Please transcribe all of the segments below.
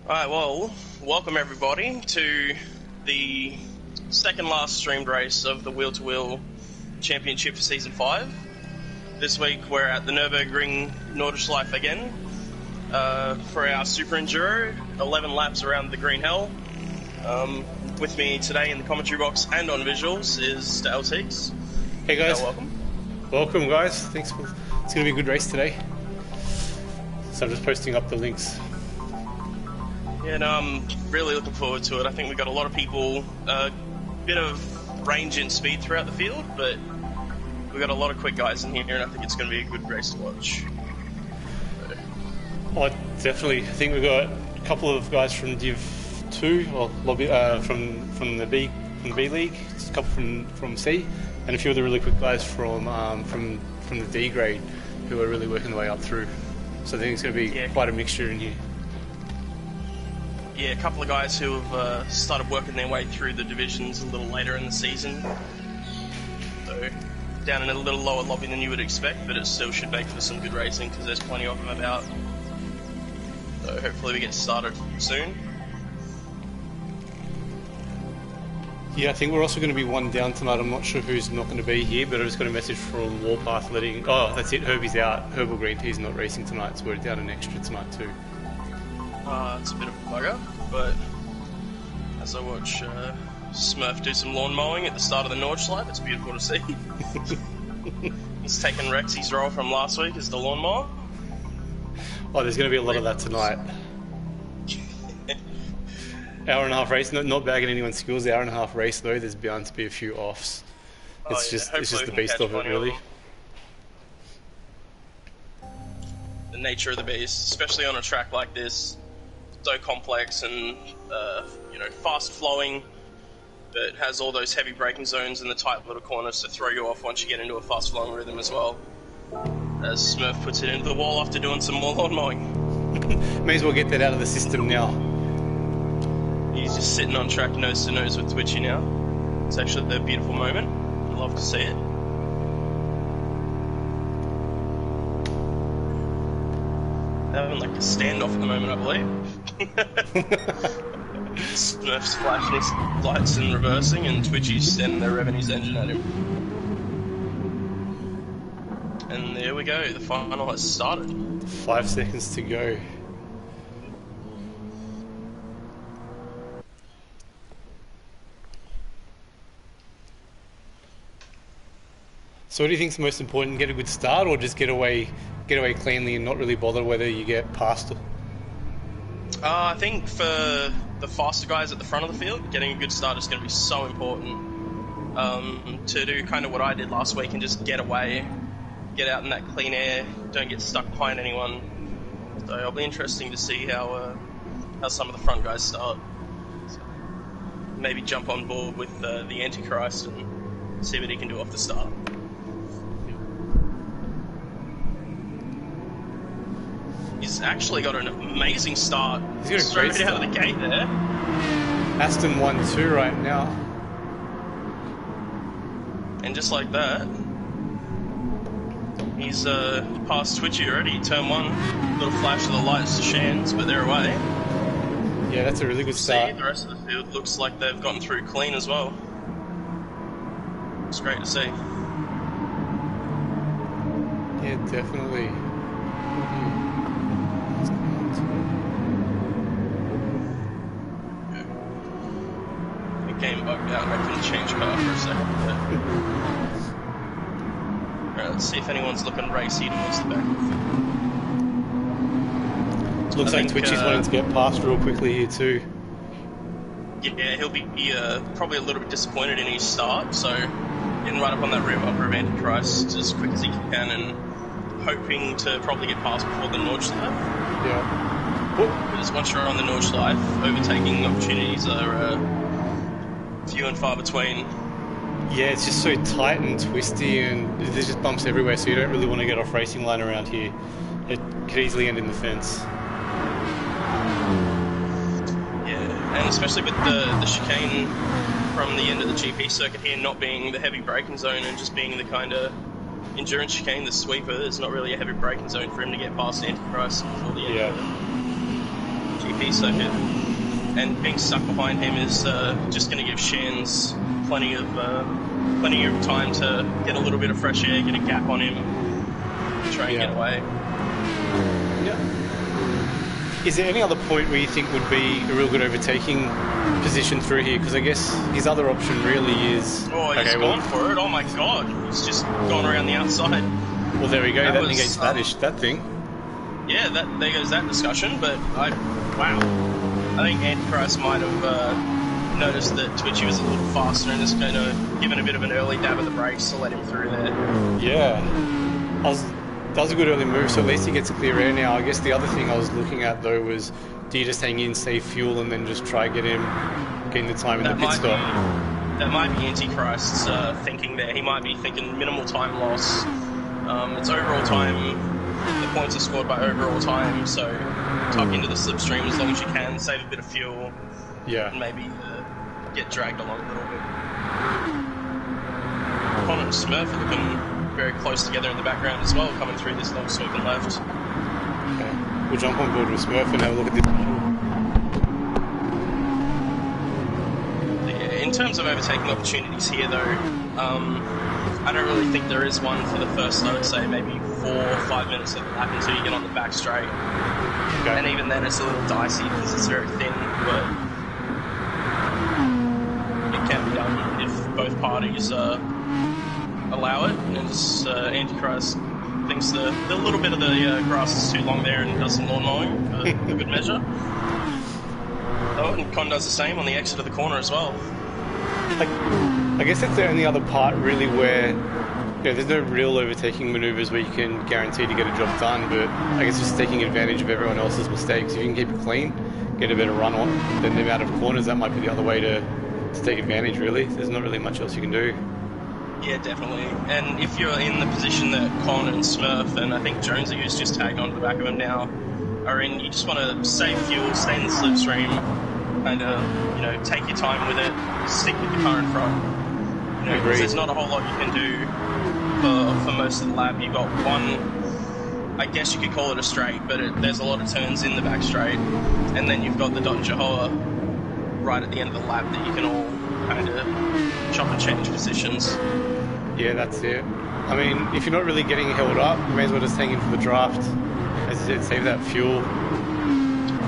Alright, well, welcome everybody to the second last streamed race of the Wheel-to-Wheel Championship for Season 5. This week we're at the Nürburgring Nordschleife again for our Super Enduro, 11 laps around the Green Hell. With me today in the commentary box and on visuals is Dale Teeks. Hey guys. Welcome. Welcome guys, thanks for, it's going to be a good race today. So I'm just posting up the links. Yeah, no, I'm really looking forward to it. I think we've got a lot of people, a bit of range and speed throughout the field, but we've got a lot of quick guys in here, and I think it's going to be a good race to watch. Oh, definitely. I think we've got a couple of guys from Div 2, or lobby, from the B League, just a couple from C, and a few of the really quick guys from the D grade who are really working their way up through. So I think it's going to be quite a mixture in here. Yeah, a couple of guys who have started working their way through the divisions a little later in the season. So, down in a little lower lobby than you would expect, but it still should make for some good racing because there's plenty of them about. So hopefully we get started soon. Yeah, I think we're also going to be one down tonight. I'm not sure who's not going to be here, but I just got a message from Warpath letting... Oh, that's it, Herbie's out. Herbal Green Tea's not racing tonight, so we're down an extra tonight too. It's a bit of a bugger, but as I watch Smurf do some lawn mowing at the start of the Nordschleife, it's beautiful to see. He's taken Rexy's role from last week as the lawn mower. Oh, there's going to be a lot of that tonight. Hour and a half race, not bagging anyone's skills. Hour and a half race though, there's bound to be a few offs. It's just the beast of it, really. The nature of the beast, especially on a track like this, so complex and fast flowing, but has all those heavy braking zones and the tight little corners to throw you off once you get into a fast flowing rhythm as well. As Smurf puts it into the wall after doing some more lawn mowing. May as well get that out of the system now. He's just sitting on track nose to nose with Twitchy now. It's actually a beautiful moment. I love to see it. Having like a standoff at the moment, I believe. Smurf's flashing his lights and reversing, and Twitchy's standing there revving his engine at him. And there we go, the final has started. 5 seconds to go. So what do you think is most important? Get a good start, or just get away cleanly and not really bother whether you get past? I think for the faster guys at the front of the field, getting a good start is going to be so important. To do kind of what I did last week and just get away, get out in that clean air, don't get stuck behind anyone. So it'll be interesting to see how some of the front guys start. So maybe jump on board with the Antichrist and see what he can do off the start. He's actually got an amazing start. He's got a straight great out of the gate there. Aston 1-2 right now. And just like that, he's past Twitchy already. Turn 1, little flash of the lights to Shans, but they're away. Yeah, that's a really good start. See, the rest of the field looks like they've gotten through clean as well. It's great to see. Yeah, definitely. Game bugged out and I couldn't change car for a second. Alright, let's see if anyone's looking racy towards the back. Looks like Twitchy's wanting to get past real quickly here too. Yeah, he'll be probably a little bit disappointed in his start, so getting right up on that rear bumper of Antichrist as quick as he can and hoping to probably get past before the Nordschleife. Yeah. Because once you're on the Nordschleife, overtaking opportunities are few and far between. Yeah, it's just so tight and twisty and there's just bumps everywhere, so you don't really want to get off racing line around here. It could easily end in the fence. Yeah, and especially with the chicane from the end of the GP circuit here not being the heavy braking zone and just being the kind of endurance chicane, the sweeper, there's not really a heavy braking zone for him to get past Antichrist before the end of the GP circuit, and being stuck behind him is just going to give Shans plenty of time to get a little bit of fresh air, get a gap on him, try and get away. Yeah. Is there any other point where you think would be a real good overtaking position through here? Because I guess his other option really is... Oh, he's gone for it. Oh my god. He's just gone around the outside. Well, there we go. That negates that thing. Yeah, there goes that discussion. But wow. I think Antichrist might have noticed that Twitchy was a little faster and just kind of given a bit of an early dab at the brakes to let him through there. Yeah. That was a good early move, so at least he gets a clear air now. I guess the other thing I was looking at, though, was do you just hang in, save fuel, and then just try getting the time in the pit stop? That might be Antichrist's thinking there. He might be thinking minimal time loss. It's overall time. The points are scored by overall time, so tuck into the slipstream as long as you can, save a bit of fuel, and maybe get dragged along a little bit. Connor and Smurf are looking very close together in the background as well, coming through this long sweep and left. Okay. We'll jump on board with Smurf and have a look at this. Yeah, in terms of overtaking opportunities here, though, I don't really think there is one for the first, I would say, maybe 4 or 5 minutes of the lap until you get on the back straight. Okay. And even then, it's a little dicey because it's very thin, but it can be done if both parties allow it, and just Antichrist thinks the little bit of the grass is too long there and does some lawn mowing for a good measure. Oh, and Con does the same on the exit of the corner as well. I guess that's the only other part really where there's no real overtaking manoeuvres where you can guarantee to get a job done, but I guess just taking advantage of everyone else's mistakes. If you can keep it clean, get a better run on, then the amount of corners, that might be the other way to take advantage, really. There's not really much else you can do. Yeah, definitely. And if you're in the position that Con and Smurf, and I think Jonesy, who's just tagged onto the back of him now, are in, you just want to save fuel, stay in the slipstream, kind of, take your time with it, stick with the car in front. Because there's not a whole lot you can do for most of the lap. You've got one, I guess you could call it a straight, but there's a lot of turns in the back straight, and then you've got the Dot Jehoa right at the end of the lap that you can all kind of chop and change positions. Yeah, that's it. I mean, if you're not really getting held up, you may as well just hang in for the draft. As I said, save that fuel.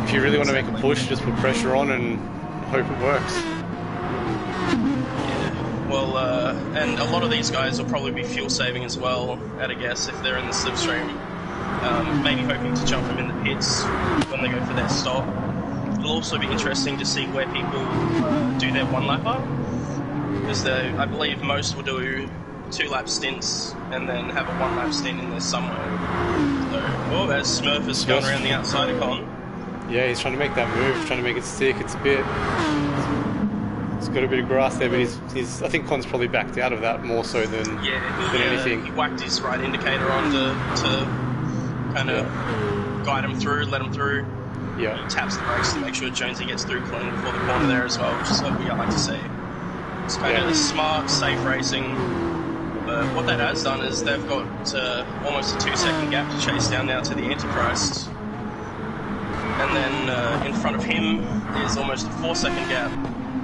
If you really want to make a push, just put pressure on and hope it works. Yeah, well, and a lot of these guys will probably be fuel saving as well, at a guess, if they're in the slipstream. Maybe hoping to jump them in the pits when they go for their stop. It'll also be interesting to see where people do their one-lapper, because I believe most will do 2-lap stints and then have a 1-lap stint in there somewhere. So, as Smurf has gone around the outside of Con. Yeah, he's trying to make that move, trying to make it stick. It's got a bit of grass there, but he's I think Con's probably backed out of that more so than anything. He whacked his right indicator on to kind of guide him through, let him through. Yeah. He taps the brakes to make sure Jonesy gets through clean before the corner there as well, which is what we like to see. It's kind of smart, safe racing. But what that has done is they've got almost a 2-second gap to chase down now to the Antichrist. And then in front of him is almost a 4-second gap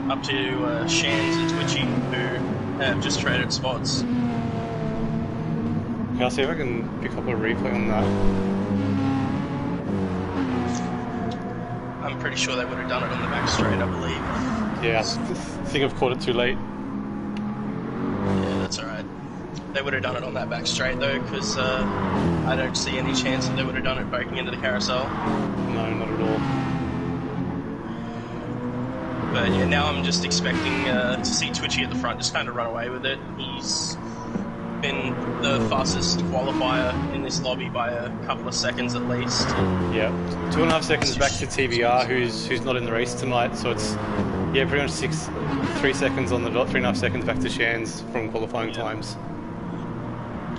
up to Shans and Twitchy, who have just traded spots. I'll see if I can pick up a replay on that. I'm pretty sure they would have done it on the back straight, I believe. Yeah, I think I've caught it too late. Yeah, that's alright. They would have done it on that back straight though, because I don't see any chance that they would have done it breaking into the carousel. No, not at all. But yeah, now I'm just expecting to see Twitchy at the front just kind of run away with it. He's been the fastest qualifier in this lobby by a couple of seconds at least. Yeah, 2.5 seconds back to TBR, who's not in the race tonight. So it's pretty much 3 seconds on the dot, 3.5 seconds back to Shans from qualifying times.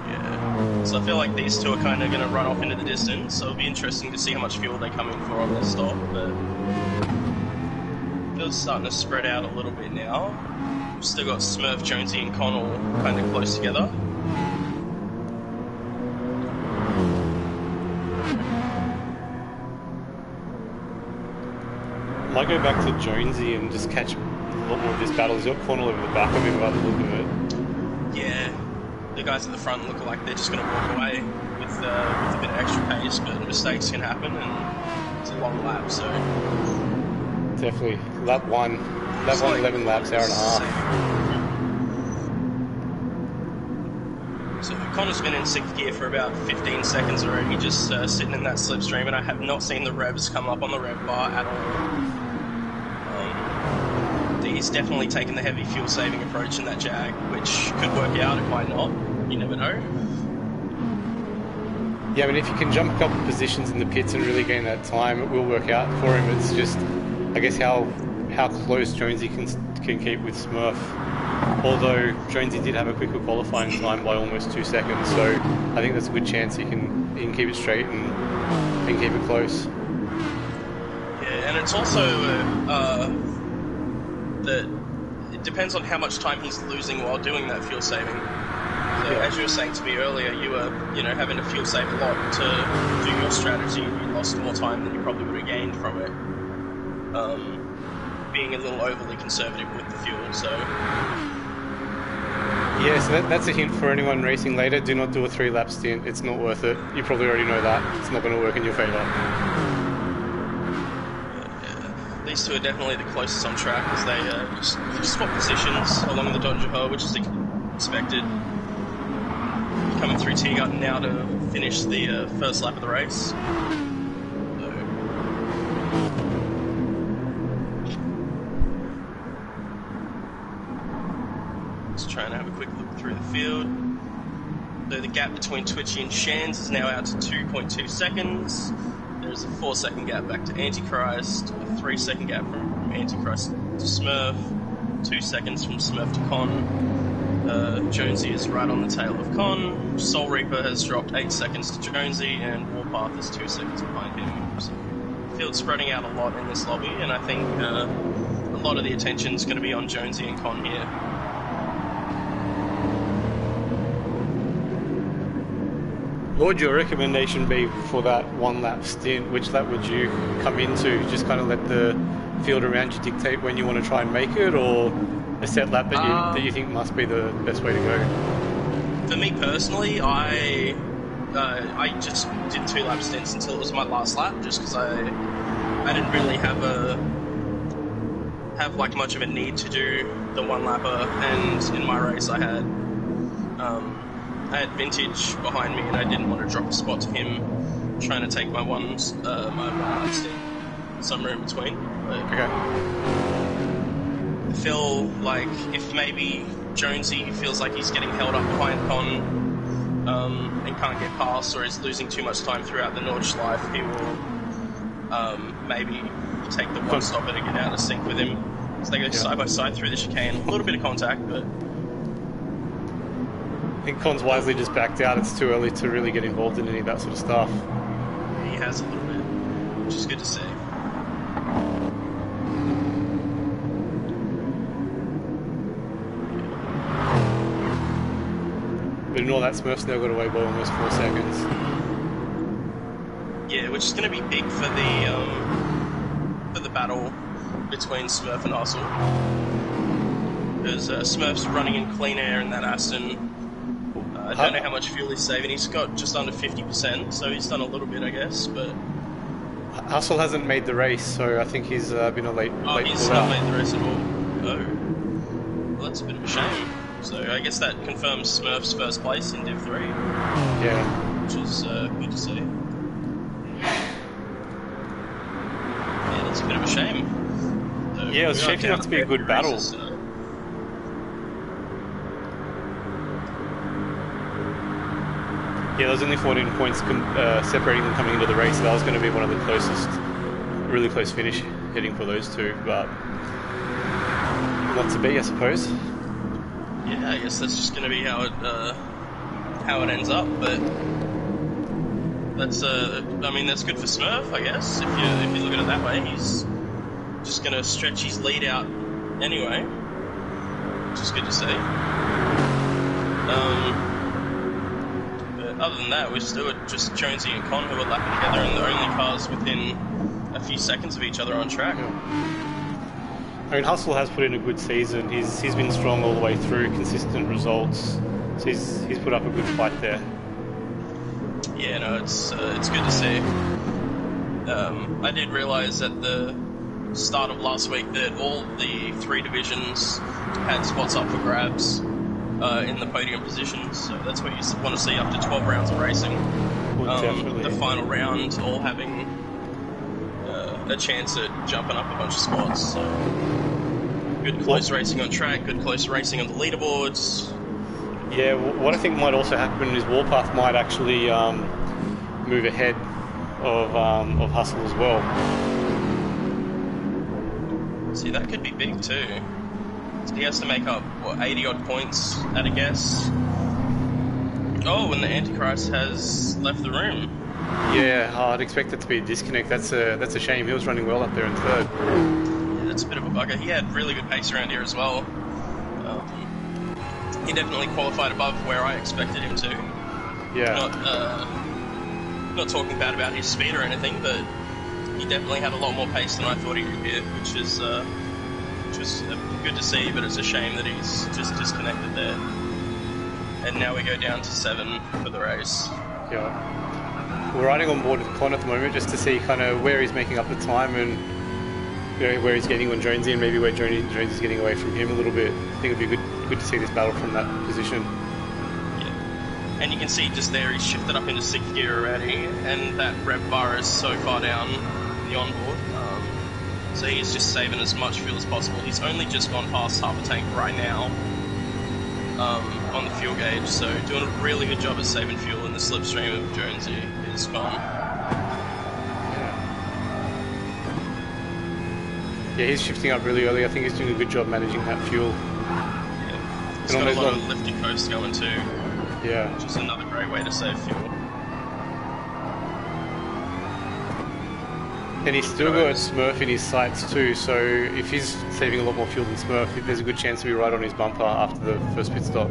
Yeah, so I feel like these two are kind of going to run off into the distance. So it'll be interesting to see how much fuel they come in for on their stop. But it's starting to spread out a little bit now. We've still got Smurf, Jonesy, and Connell kind of close together. Might go back to Jonesy and just catch a lot more of this battle. He's got corner over the back of him by the look of it. Yeah, the guys at the front look like they're just going to walk away with a bit of extra pace, but mistakes can happen, and it's a long lap, so... Definitely. Lap 1, 11 laps, hour and a half. So Connor's been in 6th gear for about 15 seconds already, just sitting in that slipstream, and I have not seen the revs come up on the rev bar at all. He's definitely taken the heavy fuel-saving approach in that Jag, which could work out, it might not. You never know. Yeah, I mean, if you can jump a couple of positions in the pits and really gain that time, it will work out for him. It's just, I guess, how close Jonesy can keep with Smurf. Although Jonesy did have a quicker qualifying time by almost 2 seconds, so I think there's a good chance he can keep it straight and keep it close. Yeah, and it's also that it depends on how much time he's losing while doing that fuel saving. So as you were saying to me earlier, you were having to fuel save a lot to do your strategy. You lost more time than you probably would have gained from it. Being a little overly conservative with the fuel, so... Yeah, so that's a hint for anyone racing later. Do not do a 3-lap stint. It's not worth it. You probably already know that. It's not going to work in your favour. Yeah, these two are definitely the closest on track as they just swap positions along the W2W, which is expected. Coming through Teagarten now to finish the first lap of the race. Trying to have a quick look through the field. So the gap between Twitchy and Shans is now out to 2.2 seconds. There's a 4-second gap back to Antichrist, a 3-second gap from Antichrist to Smurf, 2 seconds from Smurf to Con. Jonesy is right on the tail of Con. Soul Reaper has dropped 8 seconds to Jonesy, and Warpath is 2 seconds behind him. So the field's spreading out a lot in this lobby, and I think a lot of the attention is going to be on Jonesy and Con here. What would your recommendation be for that 1-lap stint? Which lap would you come into? Just kind of let the field around you dictate when you want to try and make it, or a set lap that you think must be the best way to go? For me personally, I just did 2-lap stints until it was my last lap, just because I didn't really have like much of a need to do the 1-lapper, and in my race I had Vintage behind me, and I didn't want to drop a spot to him trying to take my one lap stint somewhere in between. But okay. I feel like if maybe Jonesy feels like he's getting held up behind Con and can't get past, or is losing too much time throughout the Nordschleife, he will maybe take the one stopper to get out of sync with him. So they go side by side through the chicane. A little bit of contact, but... I think Con's wisely just backed out. It's too early to really get involved in any of that sort of stuff. He has a little bit, which is good to see. But in all that, Smurf's now got away by almost 4 seconds. Yeah, which is going to be big for the battle between Smurf and Hustle. Because Smurf's running in clean air in that Aston. I don't know how much fuel he's saving. He's got just under 50%, so he's done a little bit, I guess. But Hustle hasn't made the race, so I think he's been a late. He's not made the race at all. Oh, well, that's a bit of a shame. So I guess that confirms Smurf's first place in Div 3. Yeah, which is good to see. Yeah, that's a bit of a shame. So yeah, it was shaping up to be a good battle. Races, Yeah, there was only 14 points separating them coming into the race, so that was going to be one of the closest, really close finish heading for those two, but not to be, I suppose. Yeah, I guess that's just going to be how it ends up, but that's I mean, that's good for Smurf, I guess, if you look at it that way. He's just going to stretch his lead out anyway, which is good to see. Other than that, we're still just Jonesy and Con who are lapping together, and the only cars within a few seconds of each other on track. I mean, Hustle has put in a good season. He's been strong all the way through, consistent results. So he's put up a good fight there. Yeah, no, it's good to see. I did realise at the start of last week that all the 3 divisions had spots up for grabs in the podium positions. So that's what you want to see after 12 rounds of racing. Well, definitely. The final round all having a chance at jumping up a bunch of spots. So good close racing on track, good close racing on the leaderboards. Yeah, what I think might also happen is Warpath might actually move ahead of Hustle as well. See, that could be big too. So he has to make up, 80 odd points at a guess. Oh, and the Antichrist has left the room. Yeah, I'd expect it to be a disconnect. That's a shame. He was running well up there in 3rd. Yeah, that's a bit of a bugger. He had really good pace around here as well. He definitely qualified above where I expected him to. Yeah. Not talking bad about his speed or anything, but he definitely had a lot more pace than I thought he would here, which was good to see, but it's a shame that he's just disconnected there. And now we go down to 7 for the race. Yeah. We're riding on board with Con at the moment just to see kind of where he's making up the time and where he's getting on Jonesy and maybe where Jonesy's getting away from him a little bit. I think it'd be good to see this battle from that position. Yeah. And you can see just there he's shifted up into 6th gear already, and that rev bar is so far down the onboard. So he's just saving as much fuel as possible. He's only just gone past half a tank right now on the fuel gauge, so doing a really good job of saving fuel in the slipstream of Jonesy is gone. Yeah, he's shifting up really early. I think he's doing a good job managing that fuel. Yeah. He's got a lot of lifty coast going too. Yeah. Which is another great way to save fuel. And he's still got Smurf in his sights too, so if he's saving a lot more fuel than Smurf, there's a good chance to be right on his bumper after the first pit stop.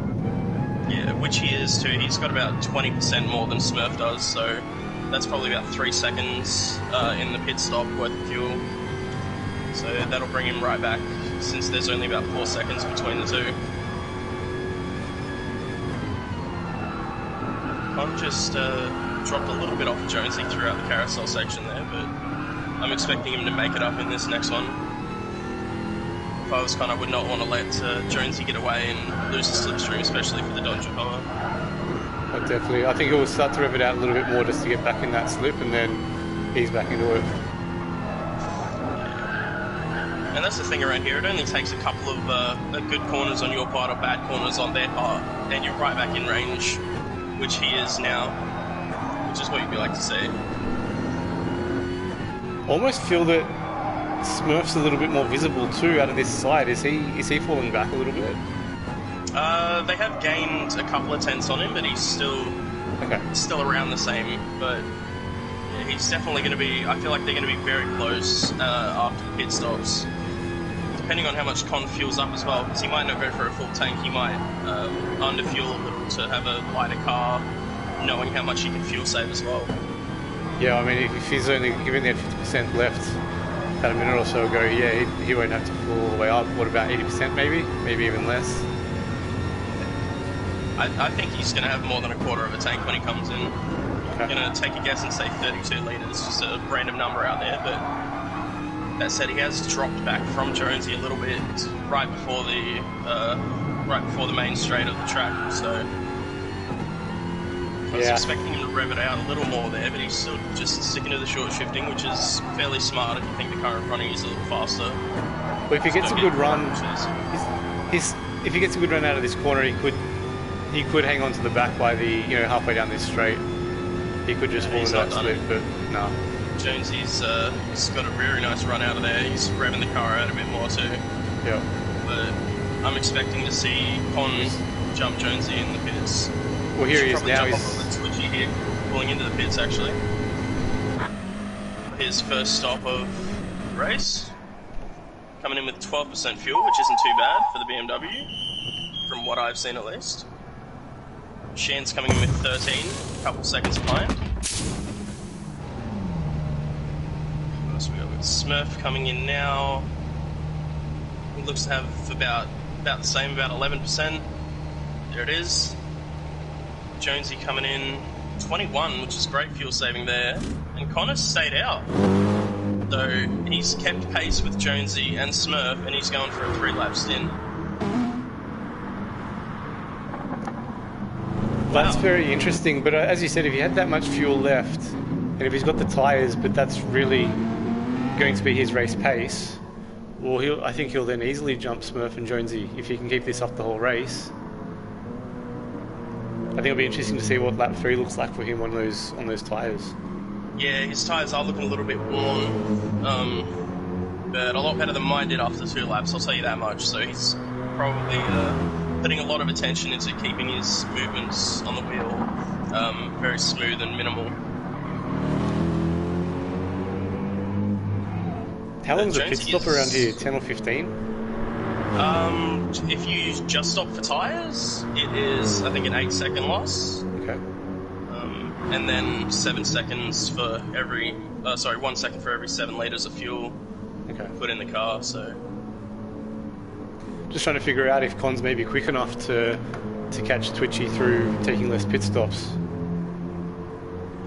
Yeah, which he is too. He's got about 20% more than Smurf does, so that's probably about 3 seconds in the pit stop worth of fuel. So that'll bring him right back, since there's only about 4 seconds between the two. I've just dropped a little bit off Jonesy throughout the carousel section there, but I'm expecting him to make it up in this next one. If I was I would not want to let Jonesy get away and lose the slipstream, especially for the Dodge Jehovah. Oh, definitely. I think he'll start to rev it out a little bit more just to get back in that slip, and then he's back into it. And that's the thing around here, it only takes a couple of good corners on your part or bad corners on their part, and you're right back in range, which he is now, which is what you'd be like to see. Almost feel that Smurf's a little bit more visible too out of this side. Is he falling back a little bit? They have gained a couple of tenths on him, but he's still around the same. But yeah, he's definitely going to be. I feel like they're going to be very close after the pit stops, depending on how much Con fuels up as well. Because he might not go for a full tank. He might underfuel a little to have a lighter car, knowing how much he can fuel save as well. Yeah, I mean, if he's only given that 50% left about a minute or so ago, yeah, he won't have to pull all the way up. What about 80% maybe? Maybe even less? I think he's going to have more than a quarter of a tank when he comes in. Okay. I'm going to take a guess and say 32 litres, just a random number out there, but that said, he has dropped back from Jonesy a little bit right before the main straight of the track, so I was expecting him to rev it out a little more there, but he's still just sticking to the short shifting, which is fairly smart if you think the car in front of you is a little faster. Well, if he gets a good run, if he gets a good run out of this corner, he could hang on to the back by the halfway down this straight. He could just fall into that slip, but no. Jonesy's he's got a very nice run out of there. He's revving the car out a bit more too. Yeah. But I'm expecting to see Con jump Jonesy in the pits. Well, here he is now. He's twitchy here, pulling into the pits actually. His first stop of the race. Coming in with 12% fuel, which isn't too bad for the BMW, from what I've seen at least. Shan's coming in with 13, a couple seconds behind. So we got Smurf coming in now. He looks to have about the same, about 11%. There it is. Jonesy coming in 21, which is great fuel saving there. And Connor stayed out. So he's kept pace with Jonesy and Smurf, and he's going for a 3-lap stint. That's very interesting, but as you said, if he had that much fuel left, and if he's got the tyres, but that's really going to be his race pace, well, I think he'll then easily jump Smurf and Jonesy if he can keep this up the whole race. I think it'll be interesting to see what lap 3 looks like for him on those tyres. Yeah, his tyres are looking a little bit worn, but a lot better than mine did after 2 laps, I'll tell you that much. So he's probably putting a lot of attention into keeping his movements on the wheel very smooth and minimal. How long is a pit stop around here? 10 or 15? If you just stop for tyres, it is, I think, an 8-second loss. Okay. And then 7 seconds for every, 1 second for every 7 litres of fuel put in the car, so. Just trying to figure out if Con's maybe quick enough to catch Twitchy through taking less pit stops.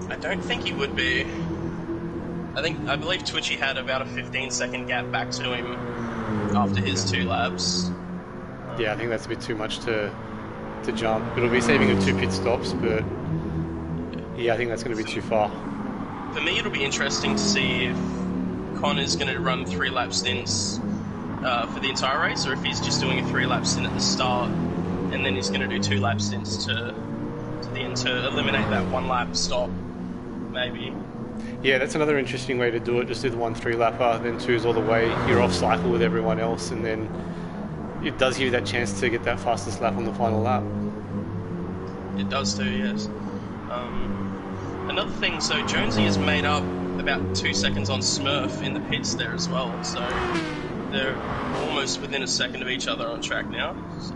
I don't think he would be. I believe Twitchy had about a 15-second gap back to him after his 2 laps. Yeah, I think that's a bit too much to jump. It'll be saving him 2 pit stops, but yeah, I think that's going to be too far. For me, it'll be interesting to see if Con is going to run 3-lap stints for the entire race, or if he's just doing a 3-lap stint at the start, and then he's going to do 2-lap stints to the end to eliminate that 1-lap stop, maybe. Yeah, that's another interesting way to do it. Just do the 1 3-lapper, then 2's all the way. You're off cycle with everyone else, and then it does give you that chance to get that fastest lap on the final lap. It does too, yes. Another thing, so Jonesy has made up about 2 seconds on Smurf in the pits there as well, so they're almost within a second of each other on track now. So.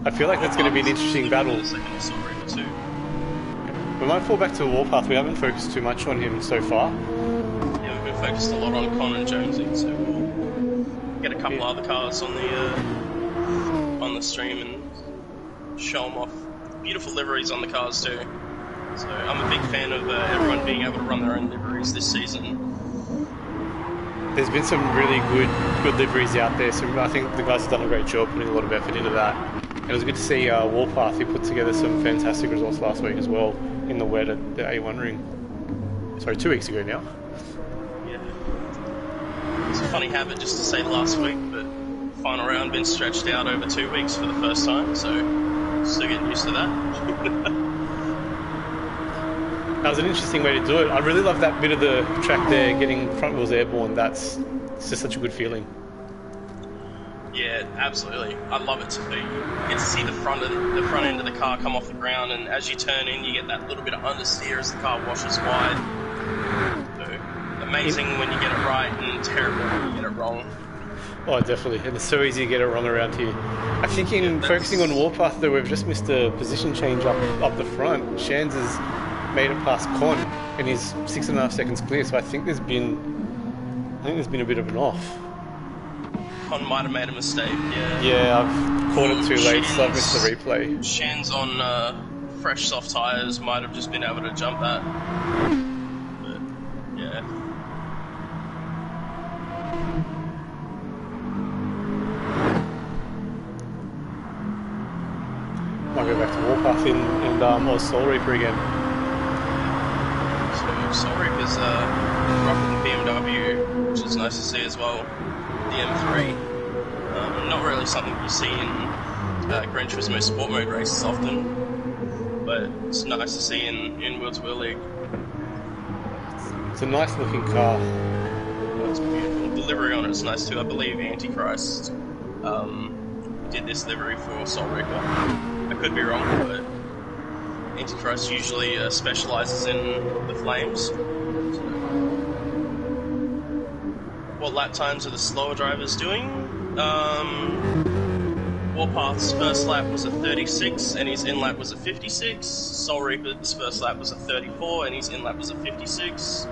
I feel like that's going to be an interesting battle. We might fall back to the Warpath. We haven't focused too much on him so far. Yeah, we've been focused a lot on Con and Jonesy, so we'll get a couple other cars on the stream and show them off. Beautiful liveries on the cars too. So I'm a big fan of everyone being able to run their own liveries this season. There's been some really good liveries out there, so I think the guys have done a great job putting a lot of effort into that. And it was good to see Warpath, he put together some fantastic results last week as well in the wet at the A1 ring. Sorry, 2 weeks ago now. Yeah. It's a funny habit just to say last week, but final round been stretched out over 2 weeks for the first time, so still getting used to that. That was an interesting way to do it. I really love that bit of the track there, getting front wheels airborne. It's just such a good feeling. Yeah, absolutely. I love it too. You get to see the front end of the car come off the ground, and as you turn in, you get that little bit of understeer as the car washes wide. So, amazing when you get it right, and terrible when you get it wrong. Oh, definitely. And it's so easy to get it wrong around here. I think in focusing on Warpath, though, we've just missed a position change up the front. Shans has made it past Con, and he's 6.5 seconds clear. So I think there's been a bit of an off. Con might have made a mistake, yeah. Yeah, I've caught it too late, so I've missed the replay. Shan's on fresh soft tyres might have just been able to jump that. But, yeah. Might go back to Warpath and Soul Reaper again. So Soul Reaper's rocking the BMW, which is nice to see as well. The M3. Not really something you see in Gran Turismo Sport Mode races often, but it's nice to see in Wheel-to-Wheel League. It's a nice looking car. It's beautiful. The livery on it is nice too. I believe Antichrist did this livery for Soul Reaper. I could be wrong, but Antichrist usually specialises in the flames. So, what lap times are the slower drivers doing? Warpath's first lap was a 36 and his in-lap was a 56. Soul Reaper's first lap was a 34 and his in-lap was a 56.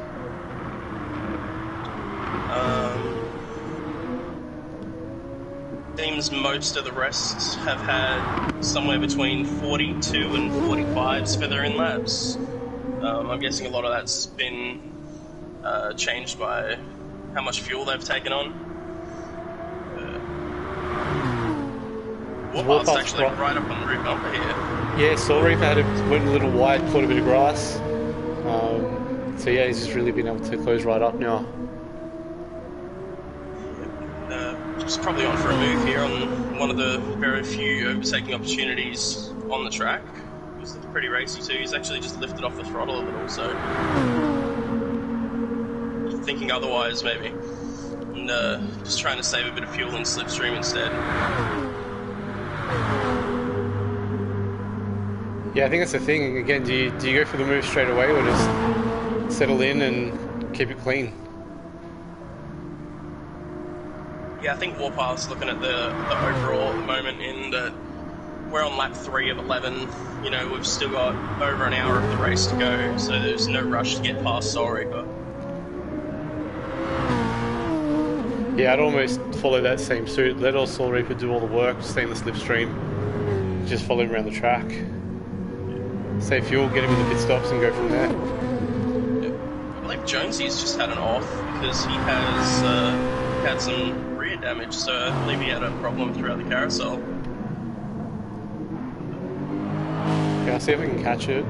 Seems most of the rest have had somewhere between 42 and 45s for their in-laps. I'm guessing a lot of that's been changed by how much fuel they've taken on. Warpath's actually right up on the rear bumper here. Yeah, Soul Reaper went a little wide, caught a bit of grass. So yeah, he's just really been able to close right up now. Just probably on for a move here on one of the very few overtaking opportunities on the track. He's pretty racy too. He's actually just lifted off the throttle a little, so thinking otherwise maybe, and just trying to save a bit of fuel and slipstream instead. Yeah, I think that's the thing. Again, do you go for the move straight away or just settle in and keep it clean? Yeah, I think Warpath's looking at the overall at the moment in that we're on lap 3 of 11. You know, we've still got over an hour of the race to go, so there's no rush to get past Soul Reaper. Yeah, I'd almost follow that same suit. Let Soul Reaper do all the work, stay in the slipstream, just follow him around the track. Save fuel, get him in the pit stops and go from there. Yeah. I believe Jonesy's just had an off because he has had some rear damage, so I believe he had a problem throughout the carousel. Okay, I'll see if we can catch it.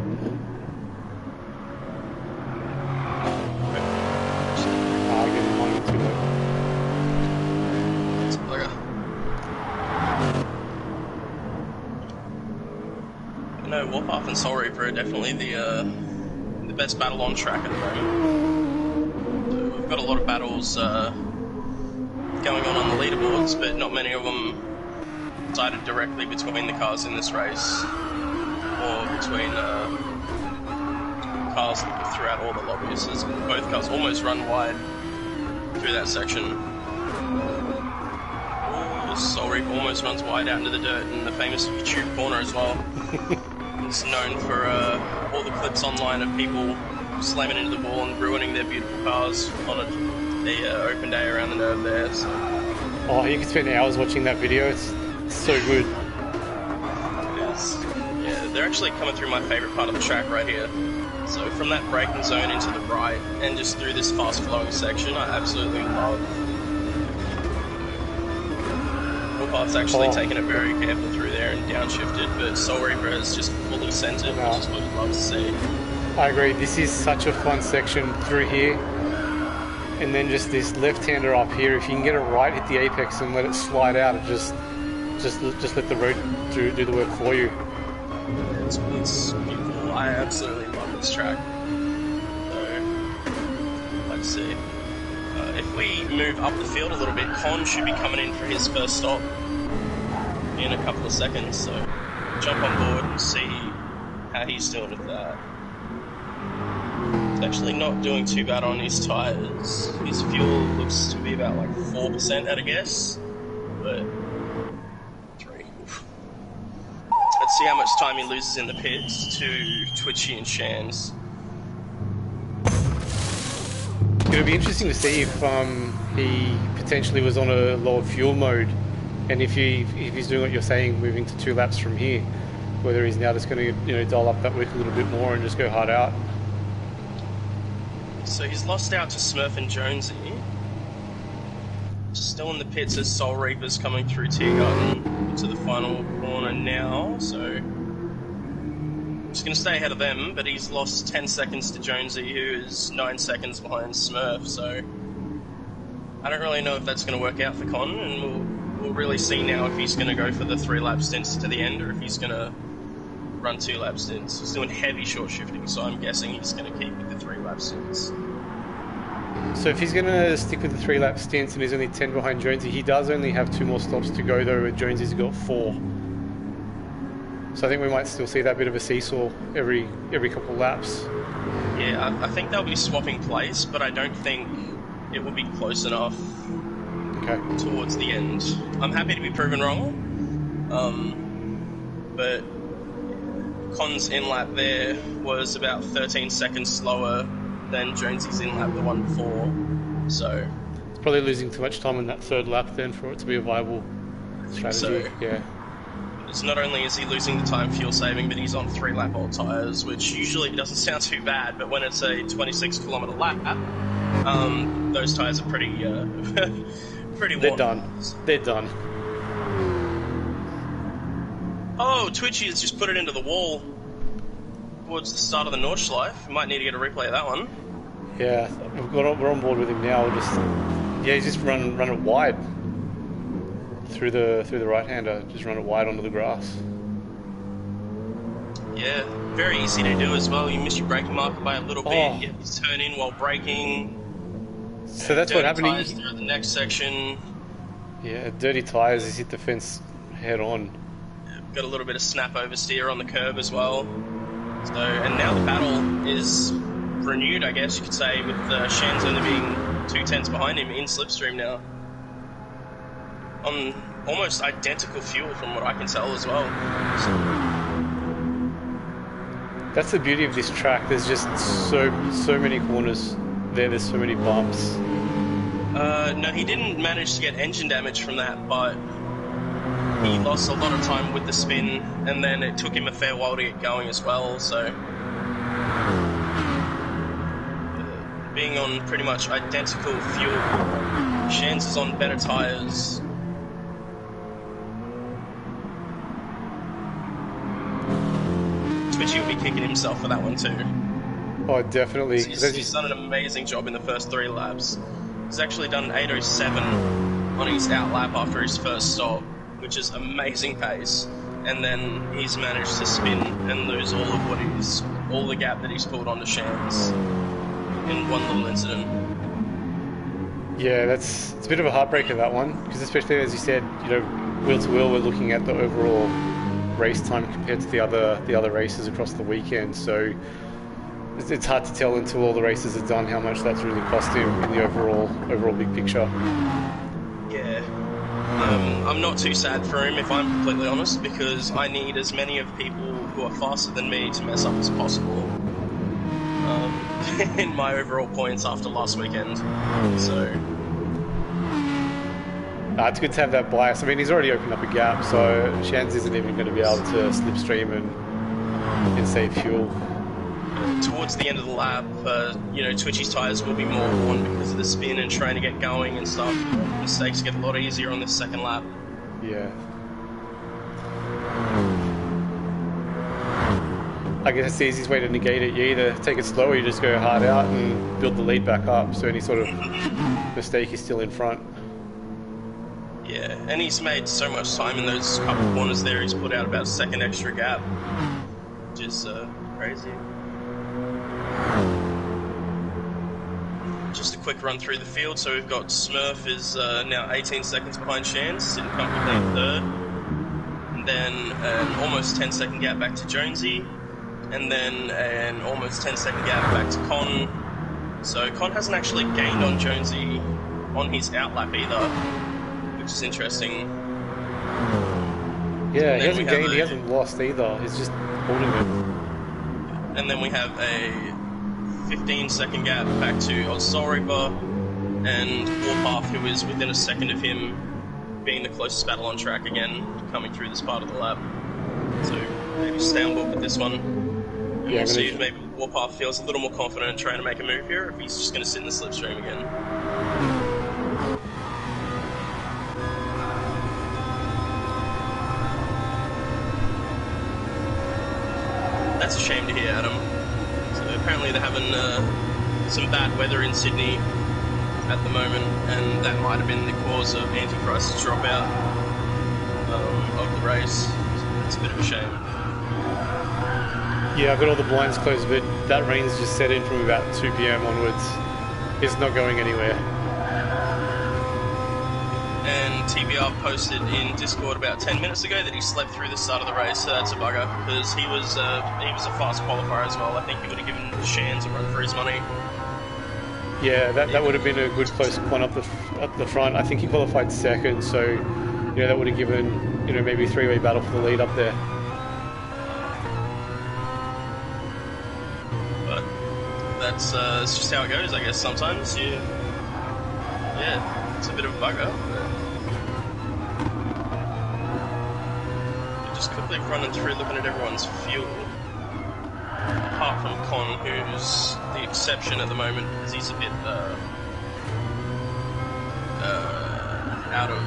No, Warpath and Soul Reaper are definitely the best battle on track at the moment. We've got a lot of battles going on the leaderboards, but not many of them decided directly between the cars in this race, or between cars throughout all the lobbies, as both cars almost run wide through that section. Ooh, Soul Reaper almost runs wide out into the dirt in the famous YouTube corner as well. It's known for all the clips online of people slamming into the wall and ruining their beautiful cars on the open day around the nerve there. So. Oh, you can spend hours watching that video. It's so good. It is. Yeah, they're actually coming through my favourite part of the track right here. So from that braking zone into the right and just through this fast-flowing section, I absolutely love. Warpath's actually taken it very careful through there and downshifted, but Soul Reaper has just fully centered, which is what you'd love to see. I agree. This is such a fun section through here. And then just this left-hander up here, if you can get it right, hit the apex and let it slide out, and just let the road do the work for you. It's beautiful. I absolutely love this track. So, let's see. If we move up the field a little bit, Con should be coming in for his first stop in a couple of seconds, so jump on board and see how he's doing with that. He's actually not doing too bad on his tyres. His fuel looks to be about like 4% at a guess, but 3. Let's see how much time he loses in the pits to Twitchy and Shans. It'll be interesting to see if he potentially was on a lower fuel mode, and if he's doing what you're saying, moving to 2 laps from here, whether he's now just going to dial up that wick a little bit more and just go hard out. So he's lost out to Smurf and Jonesy. Still in the pits as Soul Reaper's coming through Tiergarten to the final corner now, so he's going to stay ahead of them, but he's lost 10 seconds to Jonesy, who is 9 seconds behind Smurf, so I don't really know if that's going to work out for Con, and we'll really see now if he's going to go for the 3-lap stints to the end, or if he's going to run 2-lap stints. He's doing heavy short shifting, so I'm guessing he's going to keep with the 3-lap stints. So if he's going to stick with the 3-lap stints and he's only 10 behind Jonesy, he does only have 2 more stops to go, though, where Jonesy's got 4. So I think we might still see that bit of a seesaw every couple of laps. Yeah, I think they'll be swapping place, but I don't think it will be close enough towards the end. I'm happy to be proven wrong, But Con's in-lap there was about 13 seconds slower than Jonesy's in-lap the one before. So it's probably losing too much time in that third lap then for it to be a viable strategy. So. Yeah. It's not only is he losing the time fuel saving, but he's on 3-lap old tyres, which usually doesn't sound too bad, but when it's a 26-kilometre lap, those tyres are pretty pretty worn. They're done. They're done. Oh, Twitchy has just put it into the wall towards the start of the Nordschleife. We might need to get a replay of that one. Yeah, we're on board with him now. He's just run it wide through the right-hander. Just run it wide onto the grass. Yeah, very easy to do as well. You miss your braking marker by a little bit. You have to turn in while braking. So that's what happened. Tyres through the next section. Yeah, dirty tyres. He's hit the fence head on. Got a little bit of snap oversteer on the curb as well. So, and now the battle is renewed, I guess you could say, with Shan's only being 2/10 behind him in slipstream now. On almost identical fuel from what I can tell as well. So. That's the beauty of this track. There's just so many corners there. There's so many bumps. No, he didn't manage to get engine damage from that, but he lost a lot of time with the spin, and then it took him a fair while to get going as well, so being on pretty much identical fuel, Shan's is on better tyres. Twitchy will be kicking himself for that one too. Oh, definitely. He's done an amazing job in the first 3 laps. He's actually done an 8:07 on his out lap after his first stop, which is amazing pace, and then he's managed to spin and lose all the gap that he's pulled onto Shans in one little incident. Yeah, it's a bit of a heartbreaker, that one, because especially as you said, wheel to wheel, we're looking at the overall race time compared to the other races across the weekend, so it's hard to tell until all the races are done how much that's really cost him in the overall big picture. Yeah. I'm not too sad for him, if I'm completely honest, because I need as many of people who are faster than me to mess up as possible in my overall points after last weekend. So it's good to have that bias. I mean, he's already opened up a gap, so Shans isn't even going to be able to slipstream and save fuel. Towards the end of the lap, Twitchy's tyres will be more worn because of the spin and trying to get going and stuff. Mistakes get a lot easier on this second lap. Yeah. I guess it's the easiest way to negate it. You either take it slow or you just go hard out and build the lead back up, so any sort of mistake is still in front. Yeah, and he's made so much time in those couple of corners there. He's put out about a second extra gap, which is crazy. Just a quick run through the field. So we've got Smurf is now 18 seconds behind Shans, sitting comfortably in third. And then an almost 10-second gap back to Jonesy. And then an almost 10-second gap back to Con. So Con hasn't actually gained on Jonesy on his outlap either, which is interesting. Yeah, he hasn't gained, he hasn't lost either. He's just holding it. And then we have a 15-second gap back to Old Soul Reaper and Warpath, who is within a second of him, being the closest battle on track again, coming through this part of the lap. So maybe stay on board with this one. And we'll see if maybe Warpath feels a little more confident trying to make a move here, or if he's just going to sit in the slipstream again. That's a shame to hear, Adam. So apparently they're having some bad weather in Sydney at the moment, and that might have been the cause of Antichrist's dropout of the race. So it's a bit of a shame. Yeah, I've got all the blinds closed, but that rain's just set in from about 2 PM onwards. It's not going anywhere. And TBR posted in Discord about 10 minutes ago that he slept through the start of the race, so that's a bugger, because he was a fast qualifier as well. I think he would have given Shans a run for his money. Yeah, that would have been a good close one up the front. I think he qualified second, so that would have given you know, maybe three-way battle for the lead up there. But that's just how it goes, I guess. Sometimes it's a bit of a bugger. But just quickly running through, looking at everyone's fuel. Apart from Con, who's the exception at the moment, because he's a bit out of...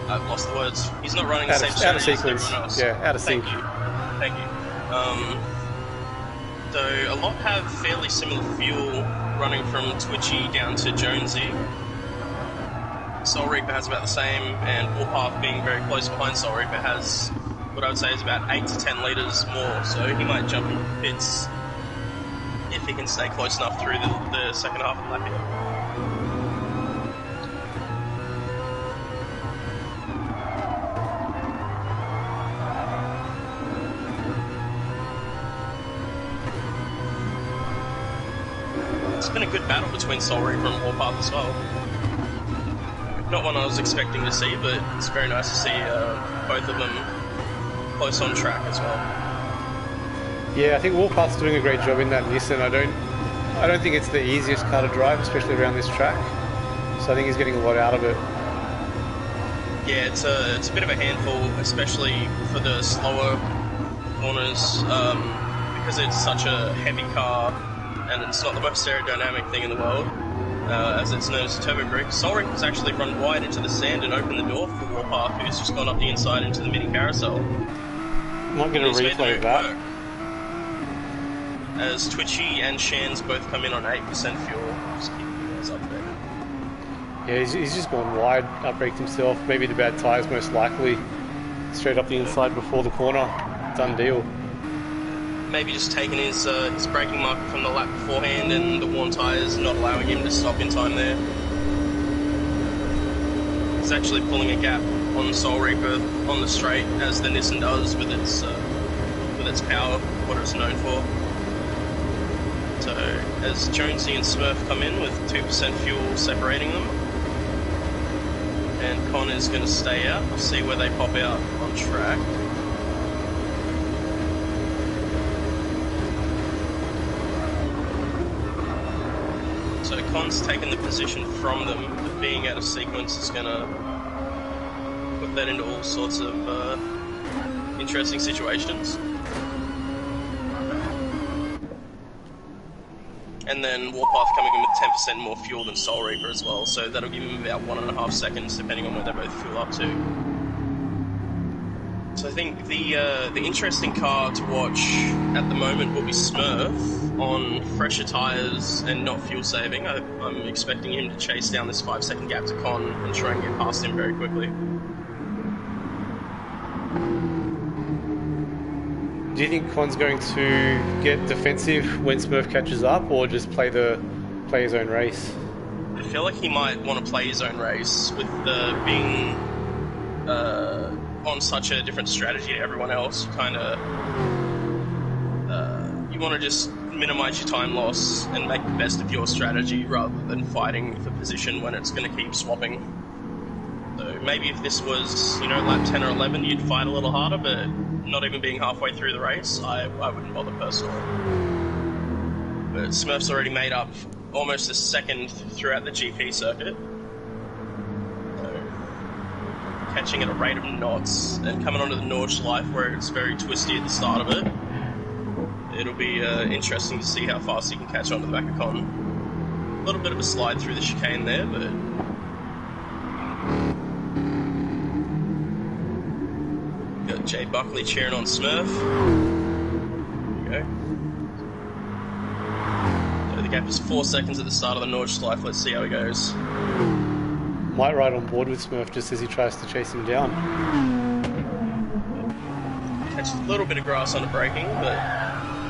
I've lost the words. He's not running the same strategy as everyone else. Yeah, out of sync. Thank you. Though a lot have fairly similar fuel running from Twitchy down to Jonesy. Soul Reaper has about the same, and Warpath being very close behind Soul Reaper has what I would say is about 8 to 10 litres more, so he might jump in bits if he can stay close enough through the second half of the lap here. It's been a good battle between Soul Reaper and Warpath as well. Not one I was expecting to see, but it's very nice to see both of them close on track as well. Yeah, I think Warpath's doing a great job in that Nissan. I don't think it's the easiest car to drive, especially around this track. So I think he's getting a lot out of it. Yeah, it's a bit of a handful, especially for the slower corners, because it's such a heavy car and it's not the most aerodynamic thing in the world. As it's known as a turbo brick. Soul Reaper's actually run wide into the sand and opened the door for Warpath, who's just gone up the inside into the mini carousel. Might get a replay of that. As Twitchy and Shan's both come in on 8% fuel, just keeping those up there. Yeah, he's just gone wide, outbraked himself. Maybe the bad tyres most likely. Straight up the inside before the corner. Done deal. Maybe just taking his braking marker from the lap beforehand and the worn tyres not allowing him to stop in time there. He's actually pulling a gap on Soul Reaper on the straight, as the Nissan does with its power, what it's known for. So as Jonesy and Smurf come in with 2% fuel separating them, and Con is going to stay out. We'll see where they pop out on track. So Con's taken the position from them, but being out of sequence is going to put that into all sorts of interesting situations. And then Warpath coming in with 10% more fuel than Soul Reaper as well, so that'll give him about 1.5 seconds depending on where they both fuel up to. So I think the interesting car to watch at the moment will be Smurf on fresher tyres and not fuel saving. I'm expecting him to chase down this 5-second gap to Con and try and get past him very quickly. Do you think Con's going to get defensive when Smurf catches up, or just play his own race? I feel like he might want to play his own race with being on such a different strategy to everyone else. Kind of, you want to just minimise your time loss and make the best of your strategy rather than fighting for position when it's going to keep swapping. So maybe if this was, lap 10 or 11, you'd fight a little harder, but not even being halfway through the race, I wouldn't bother personally. But Smurf's already made up almost a second throughout the GP circuit. So, catching at a rate of knots and coming onto the Nordschleife where it's very twisty at the start of it. It'll be interesting to see how fast he can catch onto the back of Con. A little bit of a slide through the chicane there, but... Got Jay Buckley cheering on Smurf. There we go. So the gap is 4 seconds at the start of the Nordschleife. Let's see how he goes. Might ride on board with Smurf just as he tries to chase him down. Catches a little bit of grass on the braking, but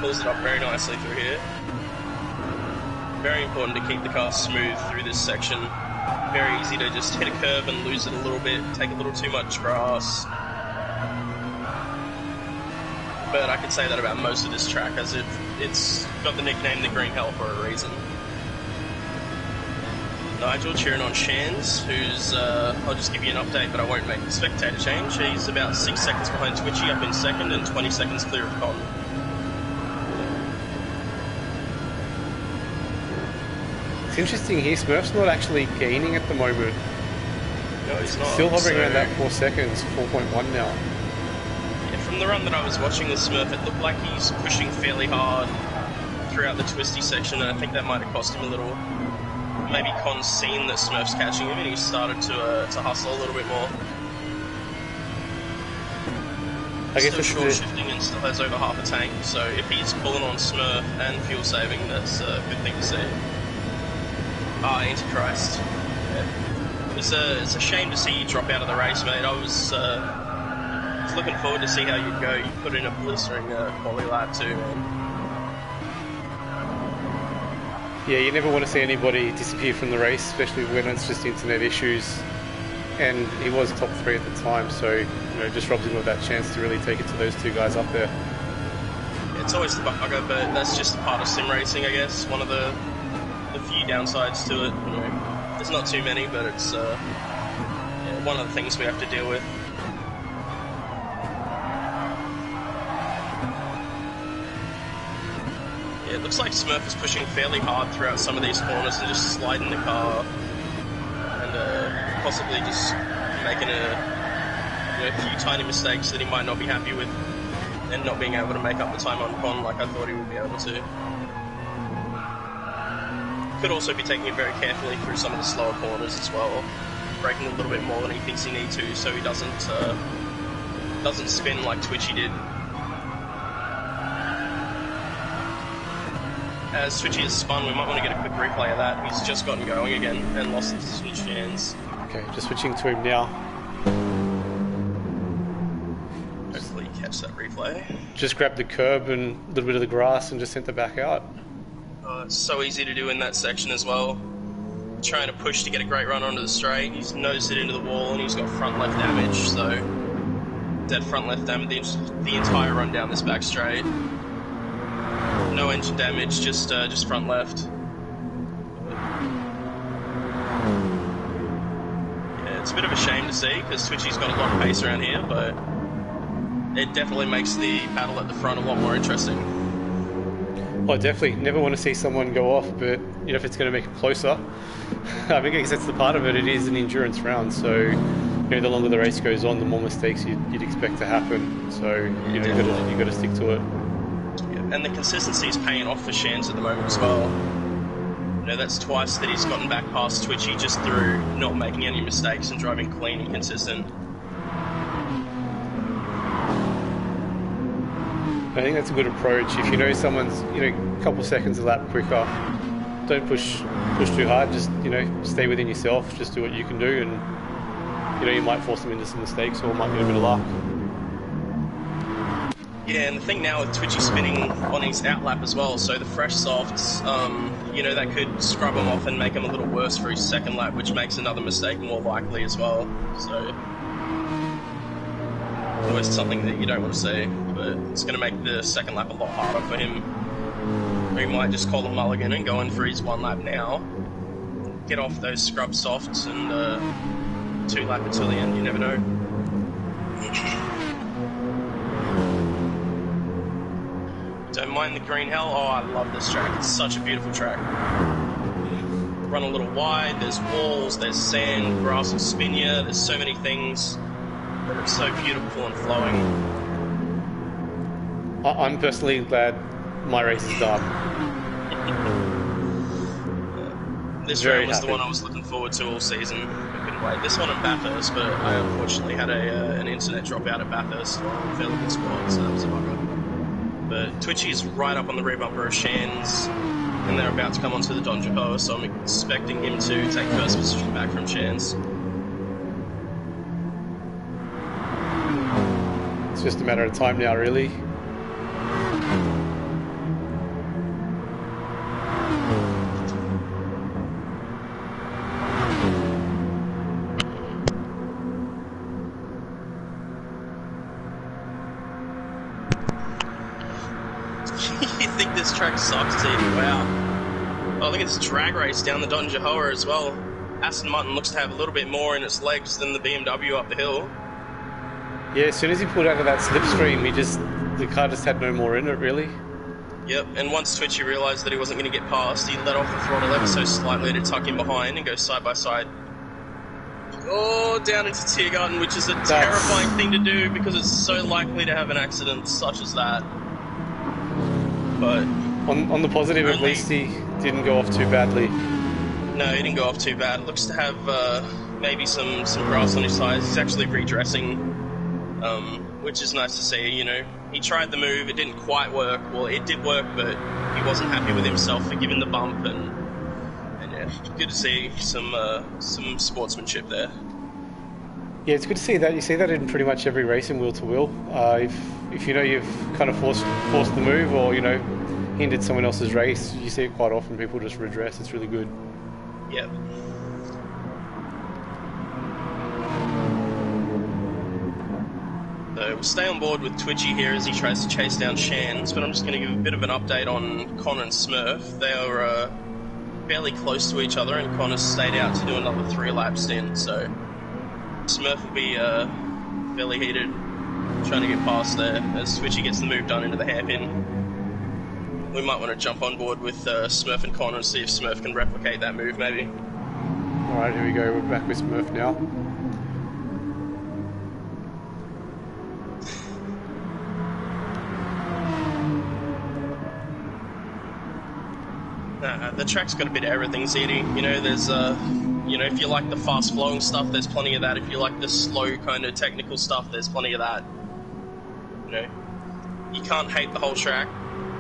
pulls it up very nicely through here. Very important to keep the car smooth through this section. Very easy to just hit a curve and lose it a little bit, take a little too much grass. But I could say that about most of this track, as it's got the nickname the Green Hell for a reason. Nigel cheering on Shans, who's, I'll just give you an update, but I won't make the spectator change. He's about 6 seconds behind Twitchy, up in second, and 20 seconds clear of Con. It's interesting here, Smurf's not actually gaining at the moment. No, he's not. Still hovering around that 4 seconds, 4.1 now. Yeah, from the run that I was watching with Smurf, it looked like he's pushing fairly hard throughout the twisty section, and I think that might have cost him a little. Maybe Con's seen that Smurf's catching him, and he started to hustle a little bit more. I guess still short shifting and still has over half a tank, so if he's pulling on Smurf and fuel saving, that's a good thing to see. Ah, Antichrist. Yeah. It's a shame to see you drop out of the race, mate. I was looking forward to see how you'd go. You put in a blistering quali lap too, man. Yeah, you never want to see anybody disappear from the race, especially when it's just internet issues. And he was top 3 at the time, so it just robs him of that chance to really take it to those 2 guys up there. It's always the bugger, but that's just part of sim racing, I guess. One of the few downsides to it. There's not too many, but it's one of the things we have to deal with. Yeah, it looks like Smurf is pushing fairly hard throughout some of these corners and just sliding the car and possibly just making a few tiny mistakes that he might not be happy with and not being able to make up the time on Con like I thought he would be able to. Could also be taking it very carefully through some of the slower corners as well, braking a little bit more than he thinks he needs to, so he doesn't spin like Twitchy did. As Twitchy has spun, we might want to get a quick replay of that. He's just gotten going again and lost his chance. Okay, just switching to him now. Hopefully catch that replay. Just grabbed the curb and a little bit of the grass and just sent it back out. It's so easy to do in that section as well. Trying to push to get a great run onto the straight. He's nosed it into the wall and he's got front left damage, so dead front left damage the entire run down this back straight. No engine damage, just front left. Yeah, it's a bit of a shame to see because Twitchy's got a lot of pace around here, but it definitely makes the battle at the front a lot more interesting. Well, definitely. Never want to see someone go off, but if it's going to make it closer, I think I guess that's the part of it. It is an endurance round, so the longer the race goes on, the more mistakes you'd expect to happen. So you've got to stick to it. Yeah, and the consistency is paying off for Shans at the moment as well. That's twice that he's gotten back past Twitchy just through not making any mistakes and driving clean and consistent. I think that's a good approach. If you know someone's, a couple seconds a lap quicker, don't push too hard. Just, stay within yourself. Just do what you can do, and you might force them into some mistakes or might get a bit of luck. Yeah, and the thing now with Twitchy spinning on his outlap as well, so the fresh softs, that could scrub him off and make him a little worse for his second lap, which makes another mistake more likely as well. So always something that you don't want to see, but it's going to make the second lap a lot harder for him. Or he might just call a mulligan and go in for his 1 lap now, get off those scrub softs and 2 lap until the end, you never know. Don't mind the green hell. Oh, I love this track. It's such a beautiful track. Run a little wide, there's walls, there's sand, grass will spin you, there's so many things. But it's so beautiful and flowing. I'm personally glad my race is done. This round was the one I was looking forward to all season. I couldn't wait. This one at Bathurst, but I unfortunately had an internet dropout at Bathurst on a fairly good squad, so that was a bugger. But Twitchy's right up on the rear bumper of Shans, and they're about to come onto the Don Jacoa, so I'm expecting him to take first position back from Shans. It's just a matter of time now, really. You think this track sucks, T? Wow. Oh, look at this drag race down the Don Jacoa as well. Aston Martin looks to have a little bit more in its legs than the BMW up the hill. Yeah, as soon as he pulled out of that slipstream, the car just had no more in it, really. Yep, and once Twitchy realised that he wasn't going to get past, he let off the throttle ever so slightly to tuck in behind and go side by side. Oh, down into Tiergarten, which is a terrifying thing to do because it's so likely to have an accident such as that. But on the positive, at least he didn't go off too badly. No, he didn't go off too bad. It looks to have maybe some grass on his tyres. He's actually redressing, which is nice to see. You know, he tried the move. It didn't quite work. Well, it did work, but he wasn't happy with himself for giving the bump. And yeah, good to see some sportsmanship there. Yeah, it's good to see that. You see that in pretty much every race in wheel to wheel. If you know you've kind of forced the move, or you know hindered someone else's race, you see it quite often. People just redress. It's really good. Yep. So we'll stay on board with Twitchy here as he tries to chase down Shans, but I'm just going to give a bit of an update on Con and Smurf. They are fairly close to each other, and Con has stayed out to do another 3-lap stint, so Smurf will be fairly heated, trying to get past there as Twitchy gets the move done into the hairpin. We might want to jump on board with Smurf and Con and see if Smurf can replicate that move, maybe. Alright, here we go. We're back with Smurf now. The track's got a bit of everything, ZD. You know, there's, you know, if you like the fast-flowing stuff, there's plenty of that. If you like the slow kind of technical stuff, there's plenty of that. You know, you can't hate the whole track.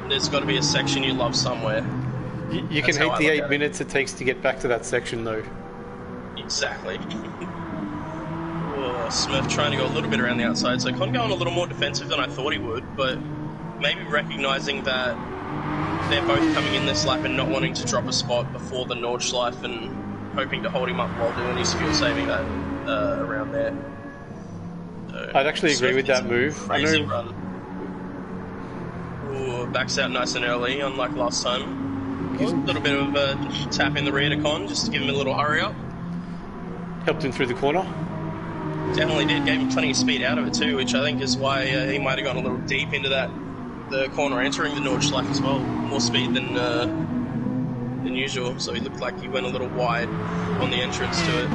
There's got to be a section you love somewhere. You can hate the 8 minutes it takes to get back to that section, though. Exactly. Oh, Smurf trying to go a little bit around the outside, so Con going a little more defensive than I thought he would, but maybe recognising that they're both coming in this lap and not wanting to drop a spot before the Nordschleife and hoping to hold him up while doing his fuel saving that around there. So, I'd actually agree with that move. Crazy run. Ooh, backs out nice and early, unlike last time. A little bit of a tap in the rear to Con, just to give him a little hurry up. Helped him through the corner. Definitely did, gave him plenty of speed out of it too, which I think is why he might have gone a little deep into the corner entering the Nordschleife as well. More speed than usual, so he looked like he went a little wide on the entrance to it.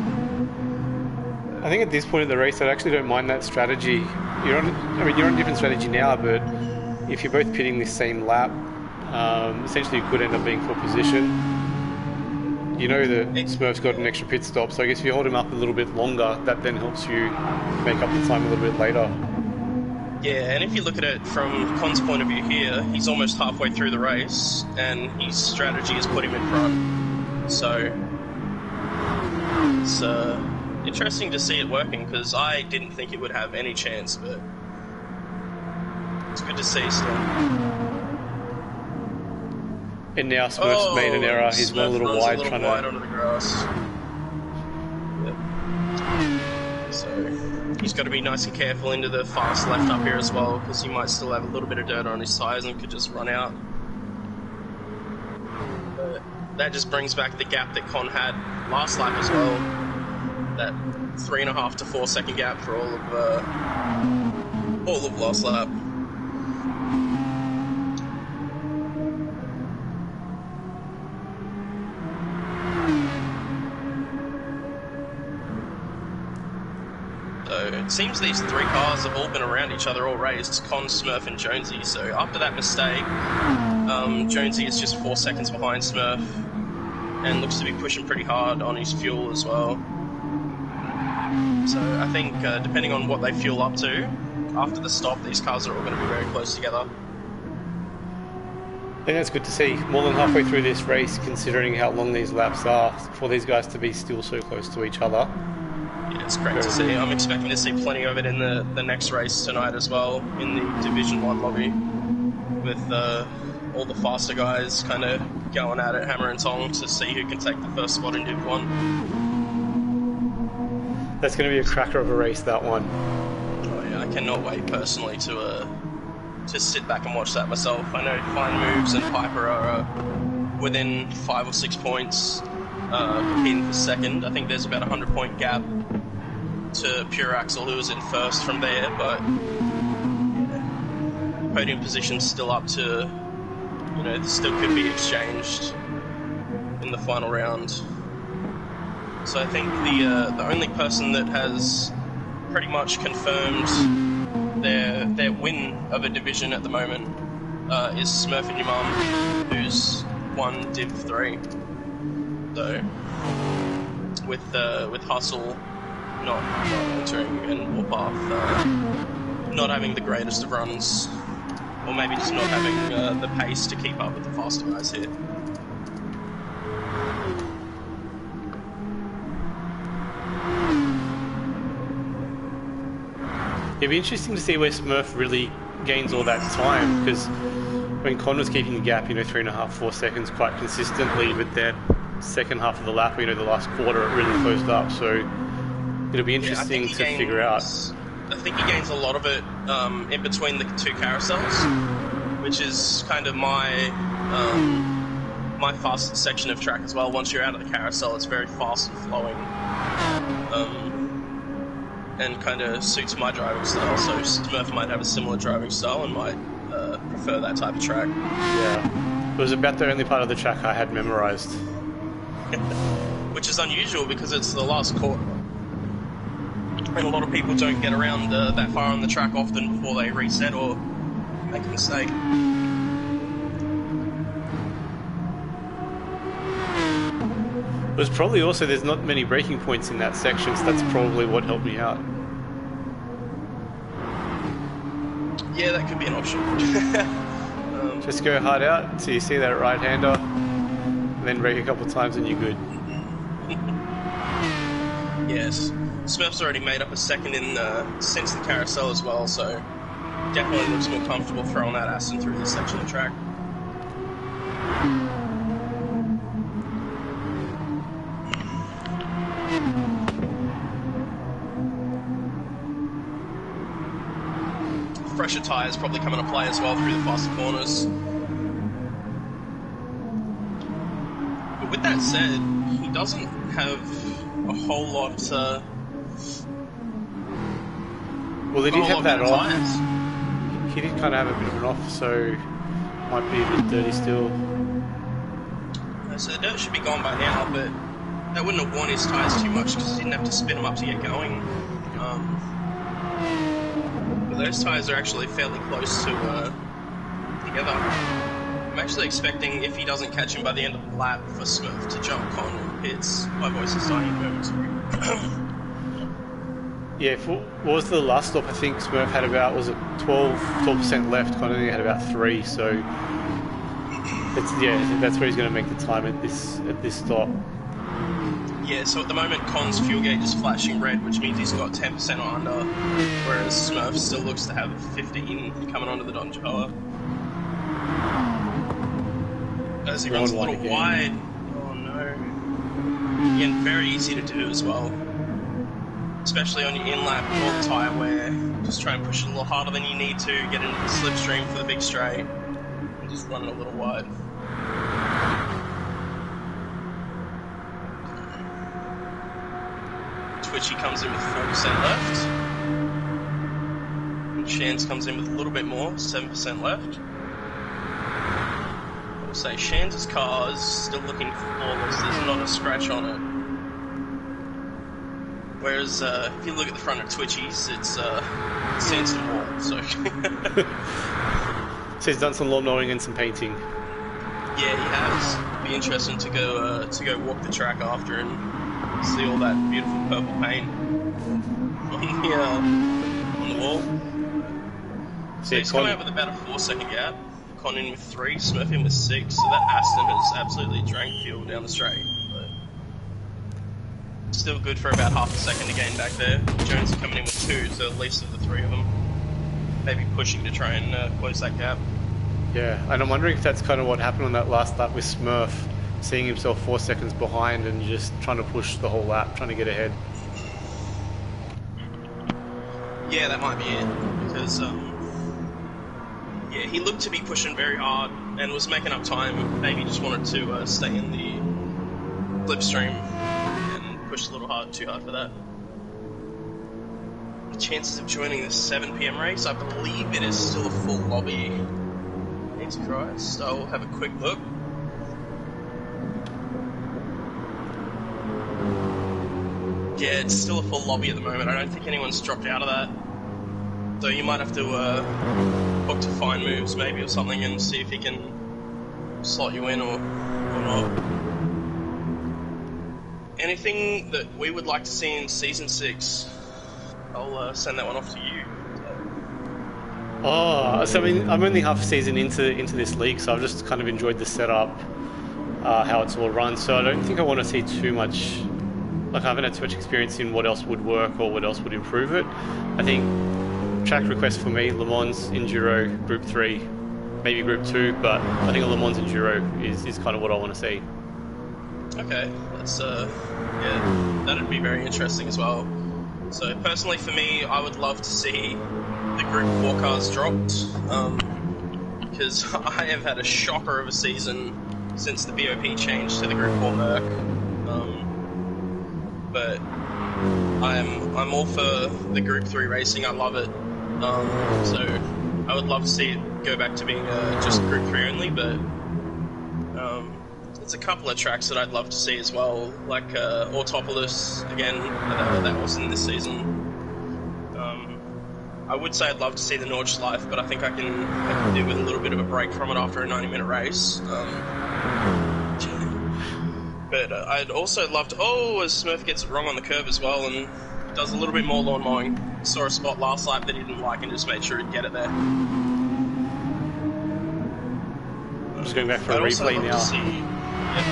I think at this point in the race, I actually don't mind that strategy. You're on a different strategy now, but if you're both pitting this same lap, essentially you could end up being for position. You know that Smurf's got an extra pit stop, so I guess if you hold him up a little bit longer, that then helps you make up the time a little bit later. Yeah, and if you look at it from Con's point of view here, he's almost halfway through the race, and his strategy has put him in front. So it's interesting to see it working, because I didn't think it would have any chance, but it's good to see still. And now Smurf's made an error. He's gone a little wide, trying to onto the grass. Yep. So he's got to be nice and careful into the fast left up here as well, because he might still have a little bit of dirt on his tyres and could just run out. But that just brings back the gap that Con had last lap as well. That 3.5 to 4 second gap for all of last lap. It seems these three cars have all been around each other all race, Con, Smurf and Jonesy, so after that mistake, Jonesy is just 4 seconds behind Smurf and looks to be pushing pretty hard on his fuel as well. So I think depending on what they fuel up to, after the stop these cars are all going to be very close together. I think that's good to see, more than halfway through this race, considering how long these laps are, for these guys to be still so close to each other. Yeah, it's great to see. I'm expecting to see plenty of it in the next race tonight as well, in the Division 1 lobby, with all the faster guys kind of going at it hammer and tong to see who can take the first spot in Div 1. That's going to be a cracker of a race, that one. Oh yeah, I cannot wait personally to sit back and watch that myself. I know Fine Moves and Piper are within 5 or 6 points, competing for second. I think there's about a 100-point gap to Pure Axel, who was in first from there, but podium position's still up to, still could be exchanged in the final round. So I think the only person that has pretty much confirmed their win of a division at the moment is Smurf and Your Mum, who's won Div 3. So with Hustle not entering and Warpath not having the greatest of runs, or maybe just not having the pace to keep up with the faster guys here. It'd be interesting to see where Smurf really gains all that time, because when Con was keeping the gap, 3.5, 4 seconds quite consistently, but then second half of the lap, the last quarter, it really closed up. So it'll be interesting to figure out. I think he gains a lot of it in between the two carousels, which is kind of my fastest section of track as well. Once you're out of the carousel, it's very fast and flowing. And kind of suits my driving style, so Smurf might have a similar driving style and might prefer that type of track. Yeah, it was about the only part of the track I had memorised. Which is unusual because it's the last quarter. And a lot of people don't get around that far on the track often before they reset or make a mistake. It was probably also, there's not many braking points in that section, so that's probably what helped me out. Yeah, that could be an option. Just go hard out till you see that right-hander, and then brake a couple of times and you're good. Yes. Smurf's already made up a second in since the carousel as well, so definitely looks more comfortable throwing that Aston through this section of track. Fresher tyres probably come into play as well through the faster corners. But with that said, he doesn't have a whole lot to... Well, they did have that off. Tyres. He did kind of have a bit of an off, so might be a bit dirty still. So the dirt should be gone by now, but that wouldn't have worn his tyres too much because he didn't have to spin them up to get going. But those tyres are actually fairly close to together. I'm actually expecting, if he doesn't catch him by the end of the lap, for Smurf to jump Con in pits. My voice is dying momentarily. Yeah, what was the last stop? I think Smurf had about, was it 12% left, Con only had about 3, so that's where he's going to make the time at this stop. Yeah, so at the moment Con's fuel gauge is flashing red, which means he's got 10% or under, whereas Smurf still looks to have 15 coming onto the Dodge Power. As he runs a little wide. Oh no. Again, very easy to do as well. Especially on your in-lap with all the tyre wear. Just try and push it a little harder than you need to, get into the slipstream for the big straight, and just run it a little wide. Twitchy comes in with 4% left. And Shans comes in with a little bit more, 7% left. I will say Shans' car is still looking flawless, there's not a scratch on it. Whereas if you look at the front of Twitchy's, it's sand and wall, so... So he's done some lawn mowing and some painting. Yeah, he has. It'd be interesting to go walk the track after and see all that beautiful purple paint on the wall. So he's coming out with about a 4-second gap. Con in with 3, Smurf in with 6. So that Aston has absolutely drank fuel down the straight. But still good for about half a second to gain back there. Jones is coming in with 2, so at least of the 3 of them. Maybe pushing to try and close that gap. Yeah, and I'm wondering if that's kind of what happened on that last lap with Smurf, seeing himself 4 seconds behind and just trying to push the whole lap, trying to get ahead. Yeah, that might be it, because he looked to be pushing very hard and was making up time, maybe just wanted to stay in slipstream and pushed a little too hard for that. Chances of joining the 7 PM race, I believe it is still a full lobby. Jesus Christ, I'll have a quick look. Yeah, it's still a full lobby at the moment. I don't think anyone's dropped out of that. So you might have to book to find moves maybe or something and see if he can slot you in or not. Anything that we would like to see in Season 6? I'll send that one off to you. Oh, so I mean, I'm only half a season into this league, so I've just kind of enjoyed the setup, how it's all run. So I don't think I want to see too much. Like, I haven't had too much experience in what else would work or what else would improve it. I think track request for me, Le Mans Enduro Group 3, maybe Group 2, but I think a Le Mans Enduro is kind of what I want to see. Okay, that's yeah, that'd be very interesting as well. So personally for me, I would love to see the Group 4 cars dropped, because I have had a shocker of a season since the BOP changed to the Group 4 Merc. But I'm all for the Group 3 racing, I love it. So I would love to see it go back to being just Group 3 only, but there's a couple of tracks that I'd love to see as well, like Autopolis, again, that wasn't this season. I would say I'd love to see the Nordschleife, but I think I can do with a little bit of a break from it after a 90-minute race. But I'd also love to... Oh, as Smurf gets it wrong on the curve as well and does a little bit more lawn mowing. Saw a spot last lap that he didn't like and just made sure he'd get it there. I'm just going back for a replay now.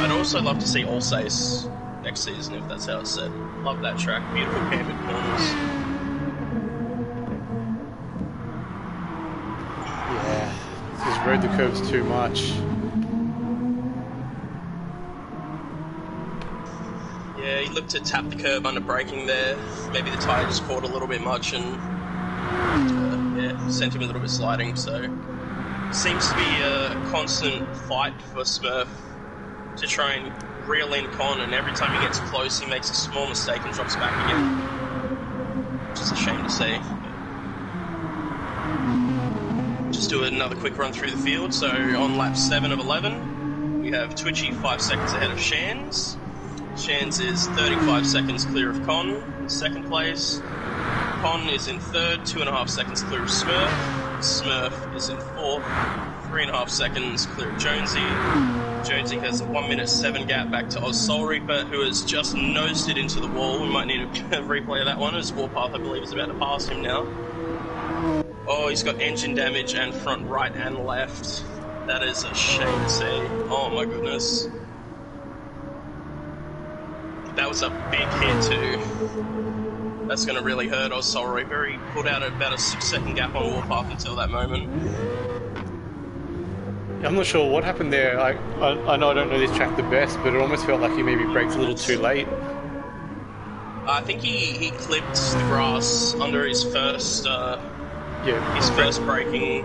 I'd also love to see Alsace next season, if that's how it's said. Love that track. Beautiful cambered corners. Yeah, he's rode the curves too much. Yeah, he looked to tap the curb under braking there. Maybe the tyre just caught a little bit much and yeah, sent him a little bit sliding. So seems to be a constant fight for Smurf to try and reel in Con, and every time he gets close he makes a small mistake and drops back again. Which is a shame to see. Just do another quick run through the field. So on lap 7 of 11, we have Twitchy 5 seconds ahead of Shans. Shans is 35 seconds clear of Con in second place. Con is in third, 2.5 seconds clear of Smurf. Smurf is in fourth, 3.5 seconds clear of Jonesy. Jonesy has a 1 minute 7 gap back to Oz Soul Reaper, who has just nosed it into the wall. We might need a replay of that one, as Warpath, I believe, is about to pass him now. Oh, he's got engine damage and front right and left. That is a shame to see. Oh my goodness. That was a big hit too. That's going to really hurt Oz Soul Reaper. He pulled out about a 6-second gap on Warpath until that moment. I'm not sure what happened there. I know I don't know this track the best, but it almost felt like he maybe braked a little too late. I think he clipped the grass under his first first braking,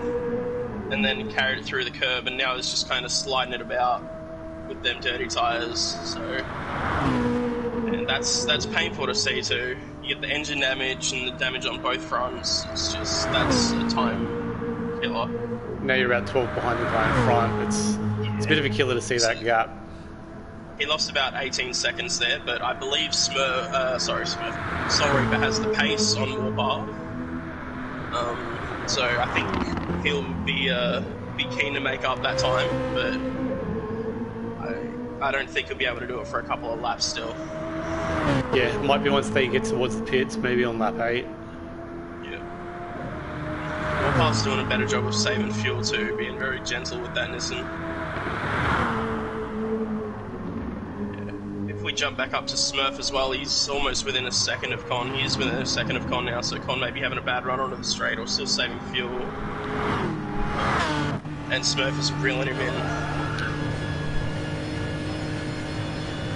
and then carried it through the curb, and now he's just kind of sliding it about with them dirty tyres. So, and that's painful to see too. You get the engine damage and the damage on both fronts. It's just, that's a time killer. Now you're about 12 behind the guy in front. It's a bit of a killer to see that gap. He lost about 18 seconds there, but I believe Smurf, Soul Reaper has the pace on Warpath. So I think he'll be keen to make up that time, but I don't think he'll be able to do it for a couple of laps still. Yeah, it might be once they get towards the pits, maybe on lap 8. Yeah. Warpath's doing a better job of saving fuel too, being very gentle with that Nissan. If we jump back up to Smurf as well, he's almost within a second of Con. He is within a second of Con now, so Con may be having a bad run onto the straight or still saving fuel. And Smurf is reeling him in.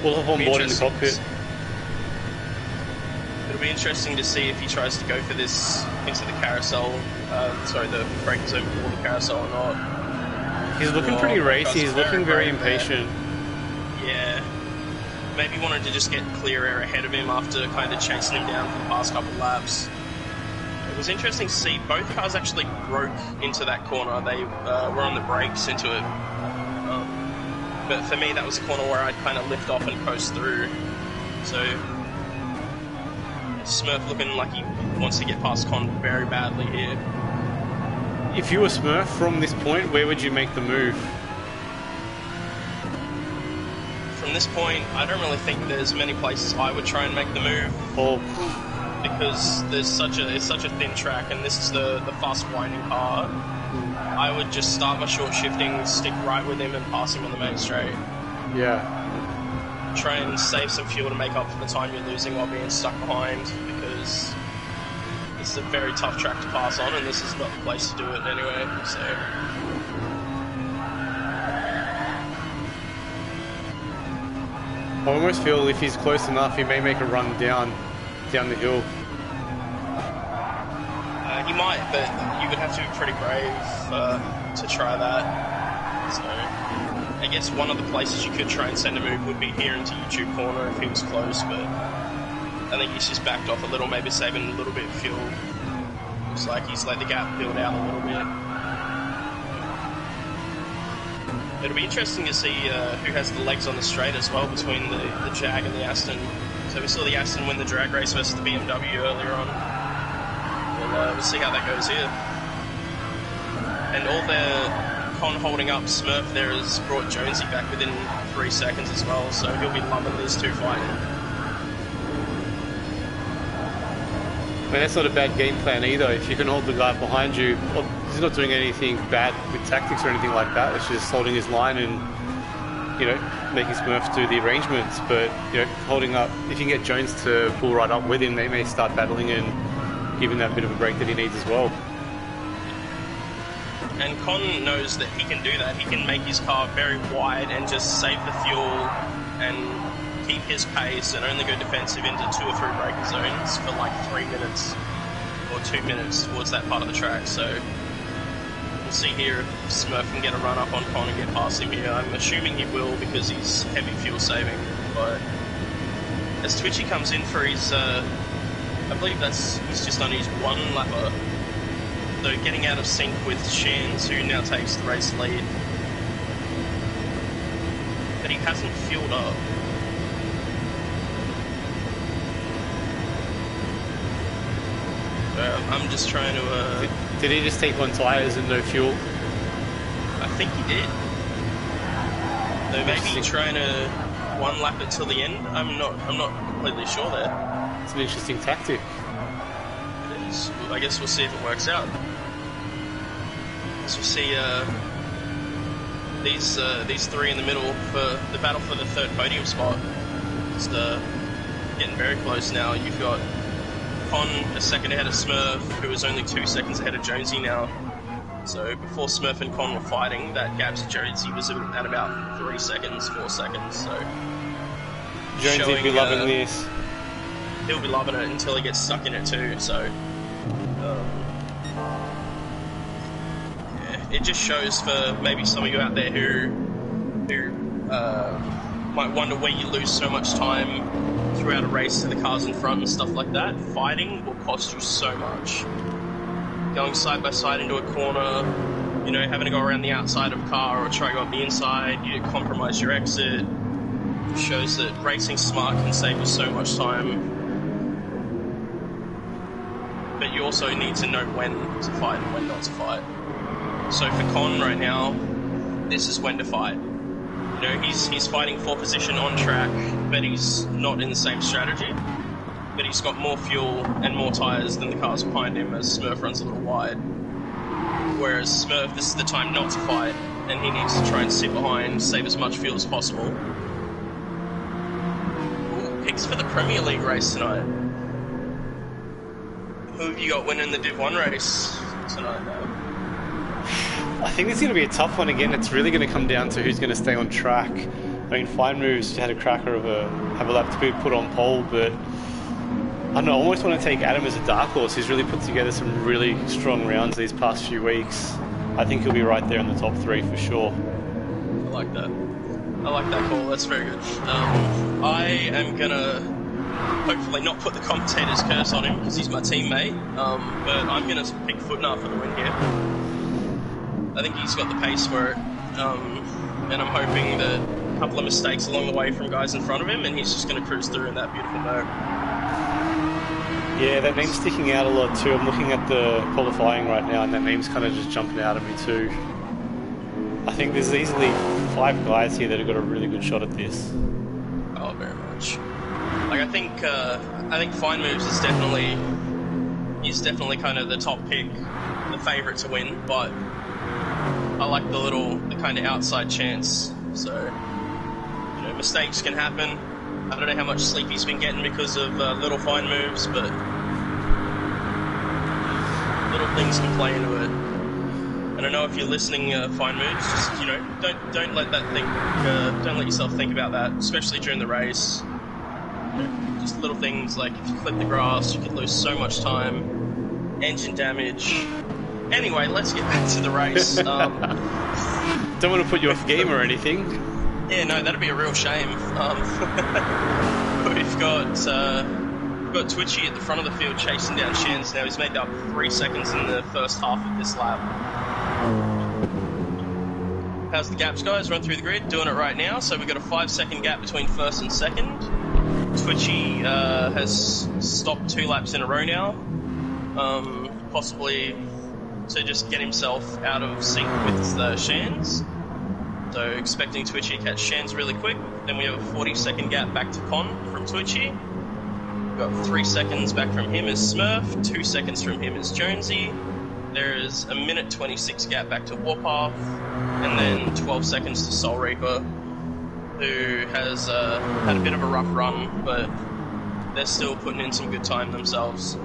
We'll have on board in the cockpit. It'll be interesting to see if he tries to go for this into the carousel, the brake zone before the carousel or not. He's looking pretty racy, he's looking very impatient. Yeah. maybe wanted to just get clear air ahead of him after kind of chasing him down for the past couple laps. It was interesting to see both cars actually broke into that corner. They were on the brakes into it. But for me, that was a corner where I'd kind of lift off and coast through. So Smurf looking like he wants to get past Con very badly here. If you were Smurf from this point, where would you make the move? From this point, I don't really think there's many places I would try and make the move. Or because it's such a thin track, and this is the fast winding car. I would just start my short shifting, stick right with him, and pass him on the main straight. Yeah. Try and save some fuel to make up for the time you're losing while being stuck behind, because it's a very tough track to pass on, and this is not the place to do it anyway. So. I almost feel if he's close enough, he may make a run down the hill. He might, but you would have to be pretty brave to try that. So, I guess one of the places you could try and send a move would be here into YouTube corner if he was close, but I think he's just backed off a little, maybe saving a little bit of fuel. Looks like he's let the gap build out a little bit. It'll be interesting to see who has the legs on the straight as well between the Jag and the Aston. So we saw the Aston win the drag race versus the BMW earlier on. We'll see how that goes here. And all the Con holding up Smurf there has brought Jonesy back within 3 seconds as well, so he'll be loving these two fighting. I mean, that's not a bad game plan either. If you can hold the guy behind you, well, he's not doing anything bad with tactics or anything like that. It's just holding his line and, you know, making Smurf do the arrangements. But, you know, holding up, if you can get Jones to pull right up with him, they may start battling and give him that bit of a break that he needs as well. And Con knows that he can do that. He can make his car very wide and just save the fuel and keep his pace and only go defensive into 2 or 3 braking zones for like 3 minutes or 2 minutes towards that part of the track. So we'll see here if Smurf can get a run up on Con and get past him here. I'm assuming he will because he's heavy fuel saving. But as Twitchy comes in for his, I believe he's just on his 1 lapper. So getting out of sync with Shans, who now takes the race lead. But he hasn't fueled up. I'm just trying to... Did he just take 1 tyres and no fuel? I think he did. So maybe trying to 1 lap it till the end. I'm not completely sure there. It's an interesting tactic. It is. I guess we'll see if it works out. As we see these 3 in the middle for the battle for the 3rd podium spot. It's getting very close now. You've got Con a second ahead of Smurf, who is only 2 seconds ahead of Jonesy now. So before Smurf and Con were fighting, that gap to Jonesy was at about 3 seconds, 4 seconds. So Jonesy will be loving this. He'll be loving it until he gets stuck in it too. So yeah, it just shows for maybe some of you out there who might wonder where you lose so much time throughout a race to the cars in front and stuff like that. Fighting will cost you so much. Going side by side into a corner, you know, having to go around the outside of a car or try to go up the inside, you compromise your exit. It shows that racing smart can save you so much time. But you also need to know when to fight and when not to fight. So for Con right now, this is when to fight. You know, he's fighting for position on track, but he's not in the same strategy. But he's got more fuel and more tyres than the cars behind him as Smurf runs a little wide. Whereas Smurf, this is the time not to fight, and he needs to try and sit behind, save as much fuel as possible. Ooh, picks for the Premier League race tonight. Who have you got winning the Div 1 race tonight, though? I think it's going to be a tough one again. It's really going to come down to who's going to stay on track. I mean, Fine Moves had a cracker of have a lap to be put on pole, but I don't know, I almost want to take Adam as a dark horse. He's really put together some really strong rounds these past few weeks. I think he'll be right there in the top 3 for sure. I like that. I like that call. That's very good. I am gonna hopefully not put the commentator's curse on him because he's my teammate. But I'm gonna pick Footnar for the win here. I think he's got the pace for it, and I'm hoping that a couple of mistakes along the way from guys in front of him, and he's just gonna cruise through in that beautiful mode. Yeah, that name's sticking out a lot too. I'm looking at the qualifying right now, and that name's kind of just jumping out at me too. I think there's easily 5 guys here that have got a really good shot at this. Oh, very much. Like I think Fine Moves is definitely kind of the top pick, the favourite to win. But I like the kind of outside chance. So mistakes can happen. I don't know how much sleep he's been getting because of little Fine Moves, but little things can play into it. And I know if you're listening, Fine Moves, just don't let that think. Don't let yourself think about that, especially during the race. Just little things like if you clip the grass, you could lose so much time, engine damage. Anyway, let's get back to the race. Don't want to put you off game or anything. Yeah, no, that'd be a real shame. We've got Twitchy at the front of the field chasing down Shans now. He's made up 3 seconds in the first half of this lap. How's the gaps, guys? Run through the grid, doing it right now. So we've got a 5-second gap between first and second. Twitchy has stopped 2 laps in a row now, possibly to just get himself out of sync with Shans. So expecting Twitchy to catch Shans really quick. Then we have a 40-second gap back to Con from Twitchy. We've got 3 seconds back from him as Smurf, 2 seconds from him as Jonesy. There is a minute 26 gap back to Warpath, and then 12 seconds to Soul Reaper, who has had a bit of a rough run, but they're still putting in some good time themselves.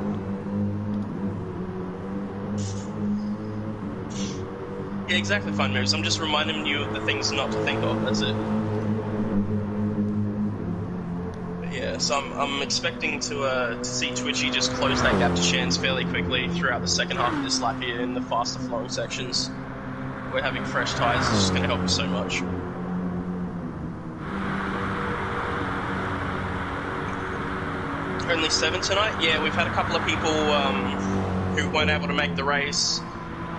Yeah, exactly, Fine Moves. I'm just reminding you of the things not to think of, that's it. But yeah, so I'm expecting to see Twitchy just close that gap to Shans fairly quickly throughout the second half of this lap here in the faster flowing sections. We're having fresh tyres, it's just going to help us so much. Only 7 tonight? Yeah, we've had a couple of people who weren't able to make the race.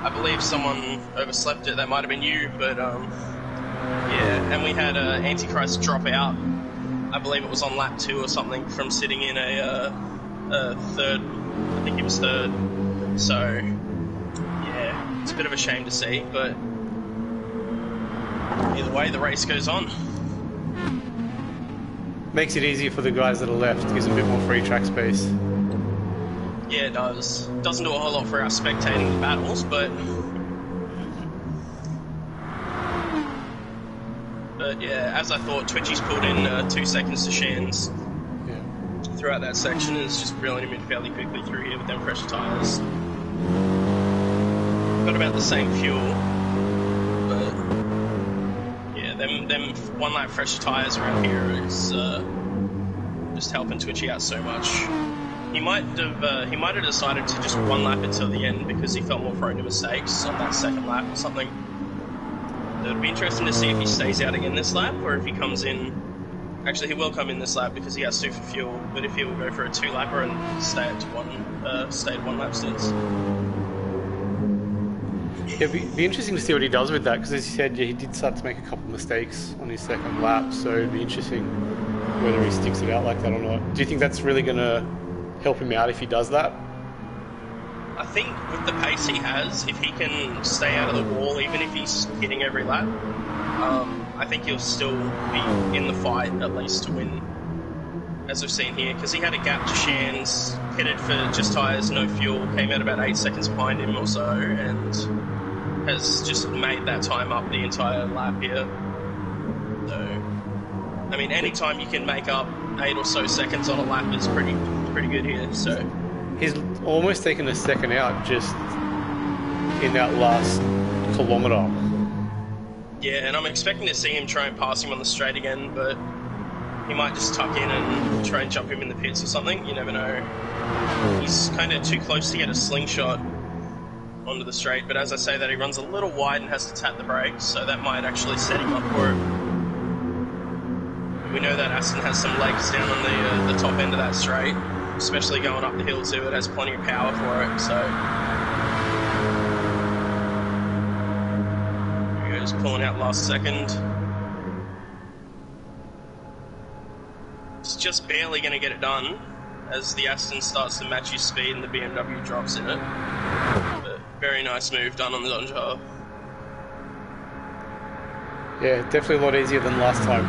I believe someone overslept it, that might have been you, but yeah, and we had Antichrist drop out. I believe it was on lap 2 or something from sitting in a third, I think he was third. So, yeah, it's a bit of a shame to see, but either way, the race goes on. Makes it easier for the guys that are left, gives them a bit more free track space. Yeah, it does. Doesn't do a whole lot for our spectating the battles, but yeah, as I thought, Twitchy's pulled in 2 seconds to Shans throughout that section, and it's just reeling him in fairly quickly through here with them fresh tyres. Got about the same fuel, but yeah, them 1 lap fresh tyres around here is just helping Twitchy out so much. He might have decided to just 1 lap it till the end because he felt more prone to mistakes on that second lap or something. It would be interesting to see if he stays out again this lap or if he comes in. Actually, he will come in this lap because he has to for fuel. But if he will go for a 2-lapper and stay at 1 lap stints. Yeah, it'd be interesting to see what he does with that because, as you said, yeah, he did start to make a couple of mistakes on his second lap. So it'd be interesting whether he sticks it out like that or not. Do you think that's really going to help him out if he does that? I think with the pace he has, if he can stay out of the wall, even if he's hitting every lap, I think he'll still be in the fight at least to win, as we've seen here, because he had a gap to Shans, pitted for just tyres, no fuel, came out about 8 seconds behind him or so, and has just made that time up the entire lap here. So, I mean, any time you can make up 8 or so seconds on a lap is pretty good here, so. He's almost taken a second out just in that last kilometre. Yeah, and I'm expecting to see him try and pass him on the straight again, but he might just tuck in and try and jump him in the pits or something. You never know. He's kind of too close to get a slingshot onto the straight, but as I say that, he runs a little wide and has to tap the brakes, so that might actually set him up for it. We know that Aston has some legs down on the top end of that straight, especially going up the hill too. It has plenty of power for it, so... Here he goes, pulling out last second. It's just barely going to get it done as the Aston starts to match his speed and the BMW drops in it. But very nice move done on the on job. Yeah, definitely a lot easier than last time.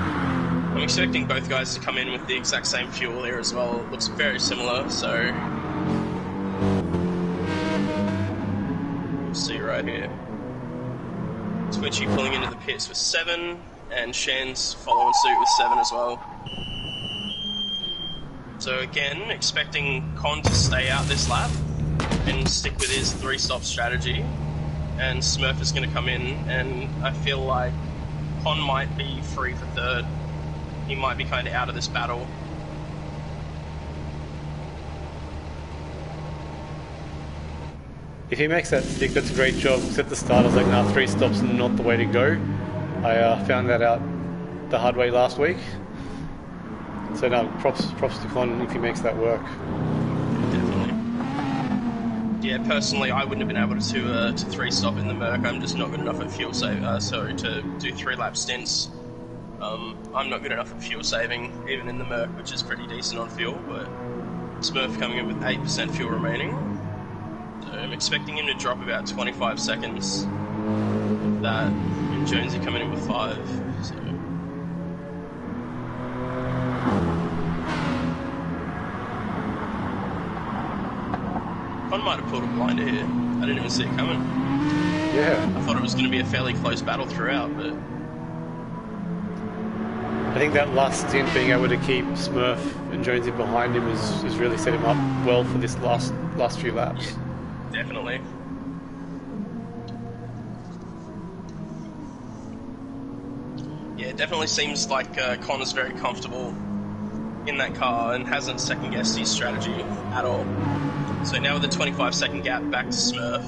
I'm expecting both guys to come in with the exact same fuel here as well. It looks very similar, so... We'll see right here. Twitchy pulling into the pits with 7, and Shan's following suit with 7 as well. So again, expecting Con to stay out this lap and stick with his 3-stop strategy. And Smurf is going to come in, and I feel like Con might be free for 3rd. He might be kind of out of this battle. If he makes that stick, that's a great job. Because at the start I was like, nah, 3 stops is not the way to go. I found that out the hard way last week. So no, props to Con if he makes that work. Definitely. Yeah, personally, I wouldn't have been able to 3-stop in the Merc. I'm just not good enough at fuel save. To do 3-lap stints. I'm not good enough at fuel saving, even in the Merc, which is pretty decent on fuel. But Smurf coming in with 8% fuel remaining. So I'm expecting him to drop about 25 seconds of that, and Jonesy coming in with 5. So. Con might have pulled a blinder here. I didn't even see it coming. Yeah. I thought it was going to be a fairly close battle throughout, but... I think that last stint, being able to keep Smurf and Jonesy behind him has really set him up well for this last few laps. Yeah, definitely. Yeah, it definitely seems like Con is very comfortable in that car and hasn't second-guessed his strategy at all. So now with a 25-second gap back to Smurf.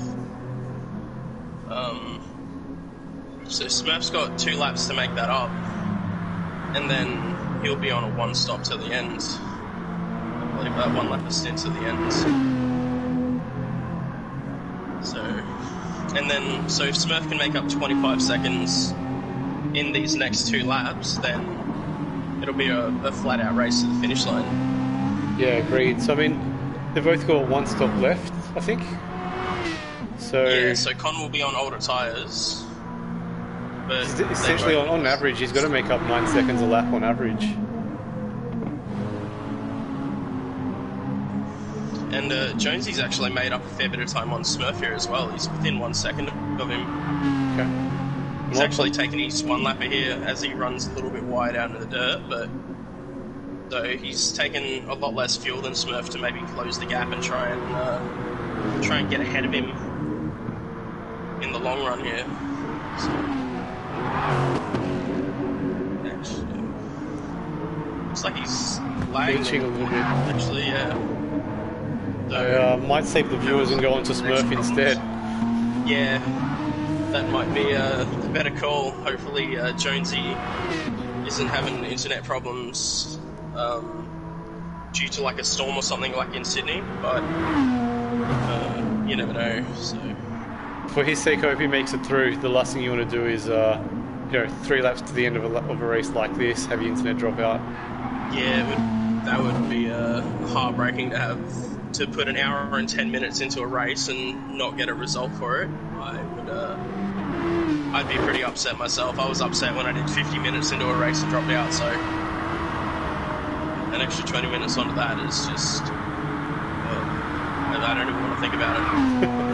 So Smurf's got 2 laps to make that up. And then he'll be on a 1-stop till the end. I believe that 1 lap of stint till the end. So if Smurf can make up 25 seconds in these next 2 laps, then it'll be a flat-out race to the finish line. Yeah, agreed. So I mean, they've both got 1 stop left, I think. So yeah, so Con will be on older tyres. But essentially, on average, he's got to make up 9 seconds a lap on average. And Jonesy's actually made up a fair bit of time on Smurf here as well. He's within 1 second of him. Okay. He's actually taken his 1-lapper here as he runs a little bit wide out into the dirt, but so he's taken a lot less fuel than Smurf to maybe close the gap and try and get ahead of him in the long run here. So, looks like he's lagging a little bit. Actually, yeah. So, I might save the viewers and go on to Smurf instead. Yeah, that might be a better call. Hopefully Jonesy isn't having internet problems due to like a storm or something like in Sydney, but you never know. So for his sake, I hope he makes it through. The last thing you want to do is 3 laps to the end of a race like this, have your internet drop out. Yeah, that would be heartbreaking to have to put an hour and 10 minutes into a race and not get a result for it. I'd be pretty upset myself. I was upset when I did 50 minutes into a race and dropped out, so an extra 20 minutes onto that is just... I don't even want to think about it.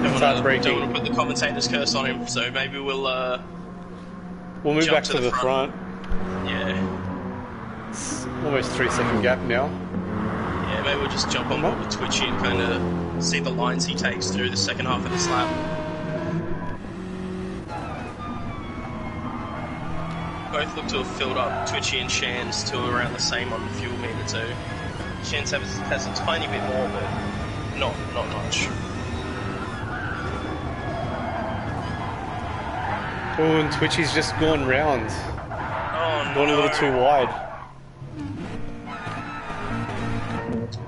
It's heartbreaking. Don't want to put the commentator's curse on him, so maybe we'll move back to the front. Yeah. It's almost 3-second gap now. Yeah, maybe we'll just jump on board with Twitchy and kind of see the lines he takes through the second half of this lap. Both look to have filled up Twitchy and Shan's to around the same on the fuel meter too. Shan's has a tiny bit more, but not much. Oh, and Twitchy's just gone round. Oh no. Gone a little too wide.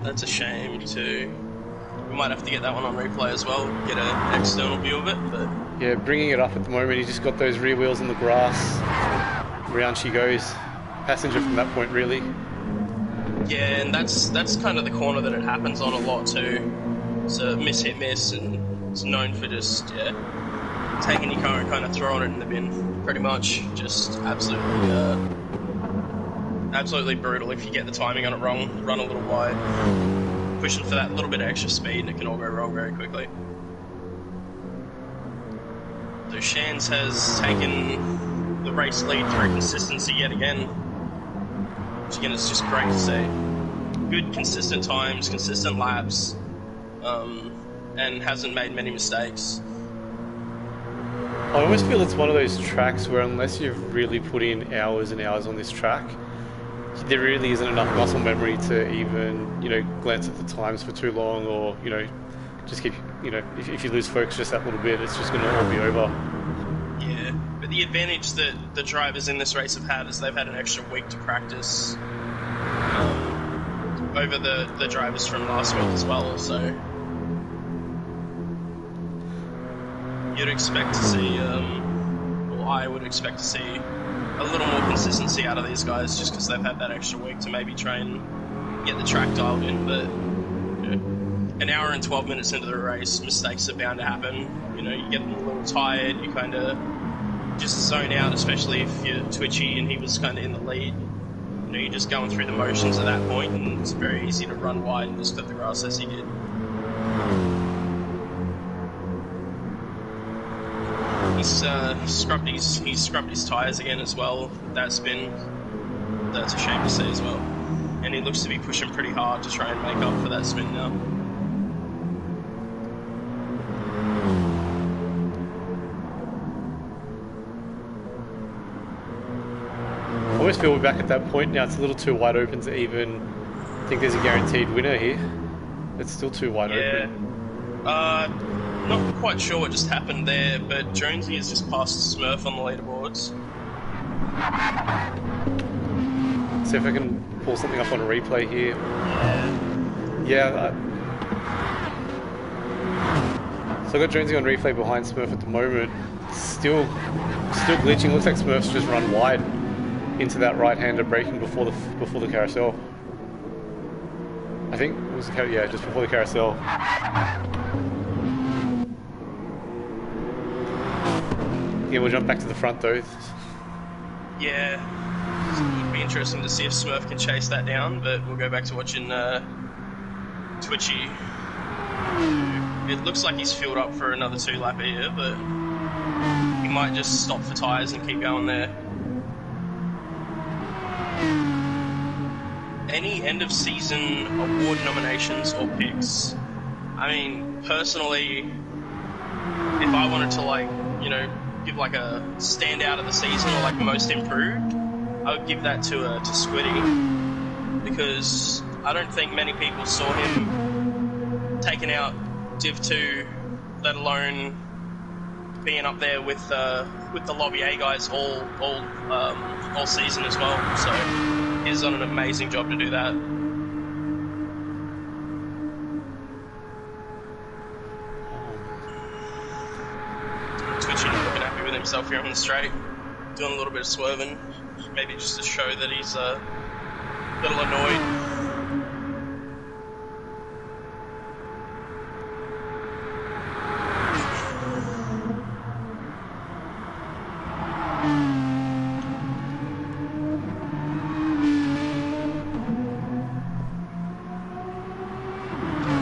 That's a shame too. We might have to get that one on replay as well, get an external view of it, but... Yeah, bringing it up at the moment, he just got those rear wheels on the grass. Round she goes. Passenger from that point, really. Yeah, and that's kind of the corner that it happens on a lot too. It's a miss, hit, miss, and it's known for just, yeah, taking your car and kind of throwing it in the bin, pretty much. Just absolutely brutal if you get the timing on it wrong, run a little wide, pushing for that little bit of extra speed, and it can all go wrong very quickly. So Shans has taken the race lead through consistency yet again, which again is just great to see. Good consistent times, consistent laps, and hasn't made many mistakes. I almost feel it's one of those tracks where unless you've really put in hours and hours on this track, there really isn't enough muscle memory to even, glance at the times for too long, or, just keep, if you lose focus just that little bit, it's just going to all be over. Yeah, but the advantage that the drivers in this race have had is they've had an extra week to practice over the drivers from last week as well, so you'd expect to see, or I would expect to see a little more consistency out of these guys just because they've had that extra week to maybe try and get the track dialed in, but an hour and 12 minutes into the race, mistakes are bound to happen. You get a little tired, you kind of just zone out, especially if you're twitchy and he was kind of in the lead. You're just going through the motions at that point, and it's very easy to run wide and just cut the grass as he did. He's scrubbed his tyres again as well with that spin. That's a shame to see as well. And he looks to be pushing pretty hard to try and make up for that spin now. I always feel we're back at that point now. It's a little too wide open to even think there's a guaranteed winner here. It's still too wide open. Not quite sure what just happened there, but Jonesy has just passed Smurf on the leaderboards. See if I can pull something up on a replay here. Yeah. So I got Jonesy on replay behind Smurf at the moment. Still glitching. Looks like Smurf's just run wide into that right-hander braking before the carousel. I think it was just before the carousel. Yeah, we'll jump back to the front though. Yeah, so it would be interesting to see if Smurf can chase that down, but we'll go back to watching Twitchy. It looks like he's filled up for another 2-lap here, but he might just stop for tyres and keep going there. Any end of season award nominations or picks? I mean, personally, if I wanted to give like a standout of the season or like most improved, I would give that to Squiddy, because I don't think many people saw him taking out Div 2, let alone being up there with the Lobby A guys all season as well. So he's done an amazing job to do that. Twitchy not looking happy with himself here on the straight, doing a little bit of swerving, maybe just to show that he's a little annoyed.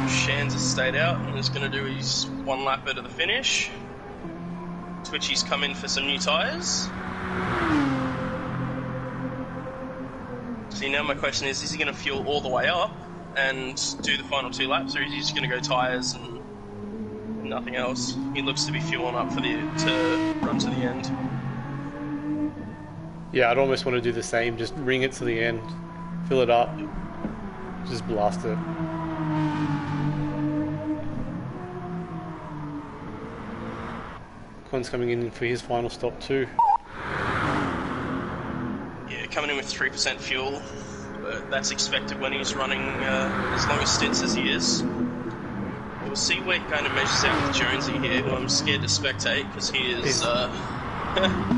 Shans has stayed out and is going to do his 1 lapper to the finish. Twitchy's come in for some new tyres. See, now my question is he going to fuel all the way up and do the final 2 laps, or is he just going to go tyres and nothing else? He looks to be fueling up to run to the end. Yeah, I'd almost want to do the same. Just ring it to the end, fill it up, just blast it. Con's coming in for his final stop too. Yeah, coming in with 3% fuel. but that's expected when he's running as long as stints as he is. We'll see where he kind of measures out with Jonesy here, who I'm scared to spectate because he is...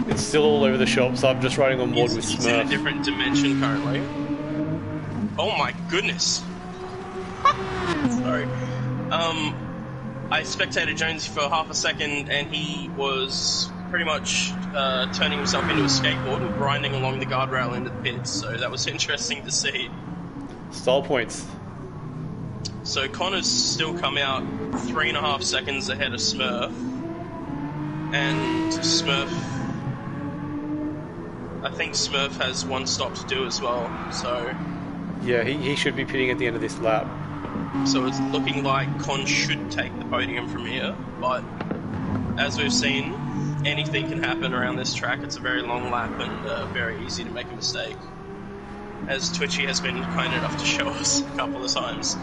It's still all over the shop, so I'm just riding on board with he's Smurf. in a different dimension currently. Oh my goodness! Sorry. I spectated Jonesy for half a second, and he was pretty much turning himself into a skateboard and grinding along the guardrail into the pits, so that was interesting to see. Style points. So Connor's still come out 3.5 seconds ahead of Smurf, and Smurf... I think Smurf has one stop to do as well, so... Yeah, he should be pitting at the end of this lap. So it's looking like Con should take the podium from here, but as we've seen, anything can happen around this track. It's a very long lap and very easy to make a mistake, as Twitchy has been kind enough to show us a couple of times.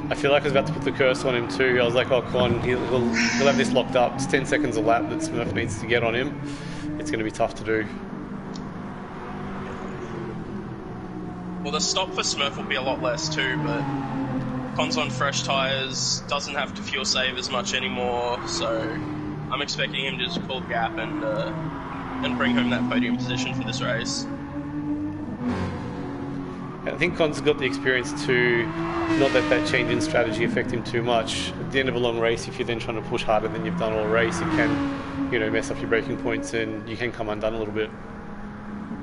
I feel like I was about to put the curse on him too. I was like, oh, Con, he'll have this locked up. It's 10 seconds a lap that Smurf needs to get on him. It's going to be tough to do. Well, the stop for Smurf will be a lot less too, but Con's on fresh tyres, doesn't have to fuel save as much anymore, so I'm expecting him to just pull the gap and bring home that podium position for this race. I think Con's got the experience to not let that change in strategy affect him too much. At the end of a long race, if you're then trying to push harder than you've done all race, it can, mess up your braking points and you can come undone a little bit.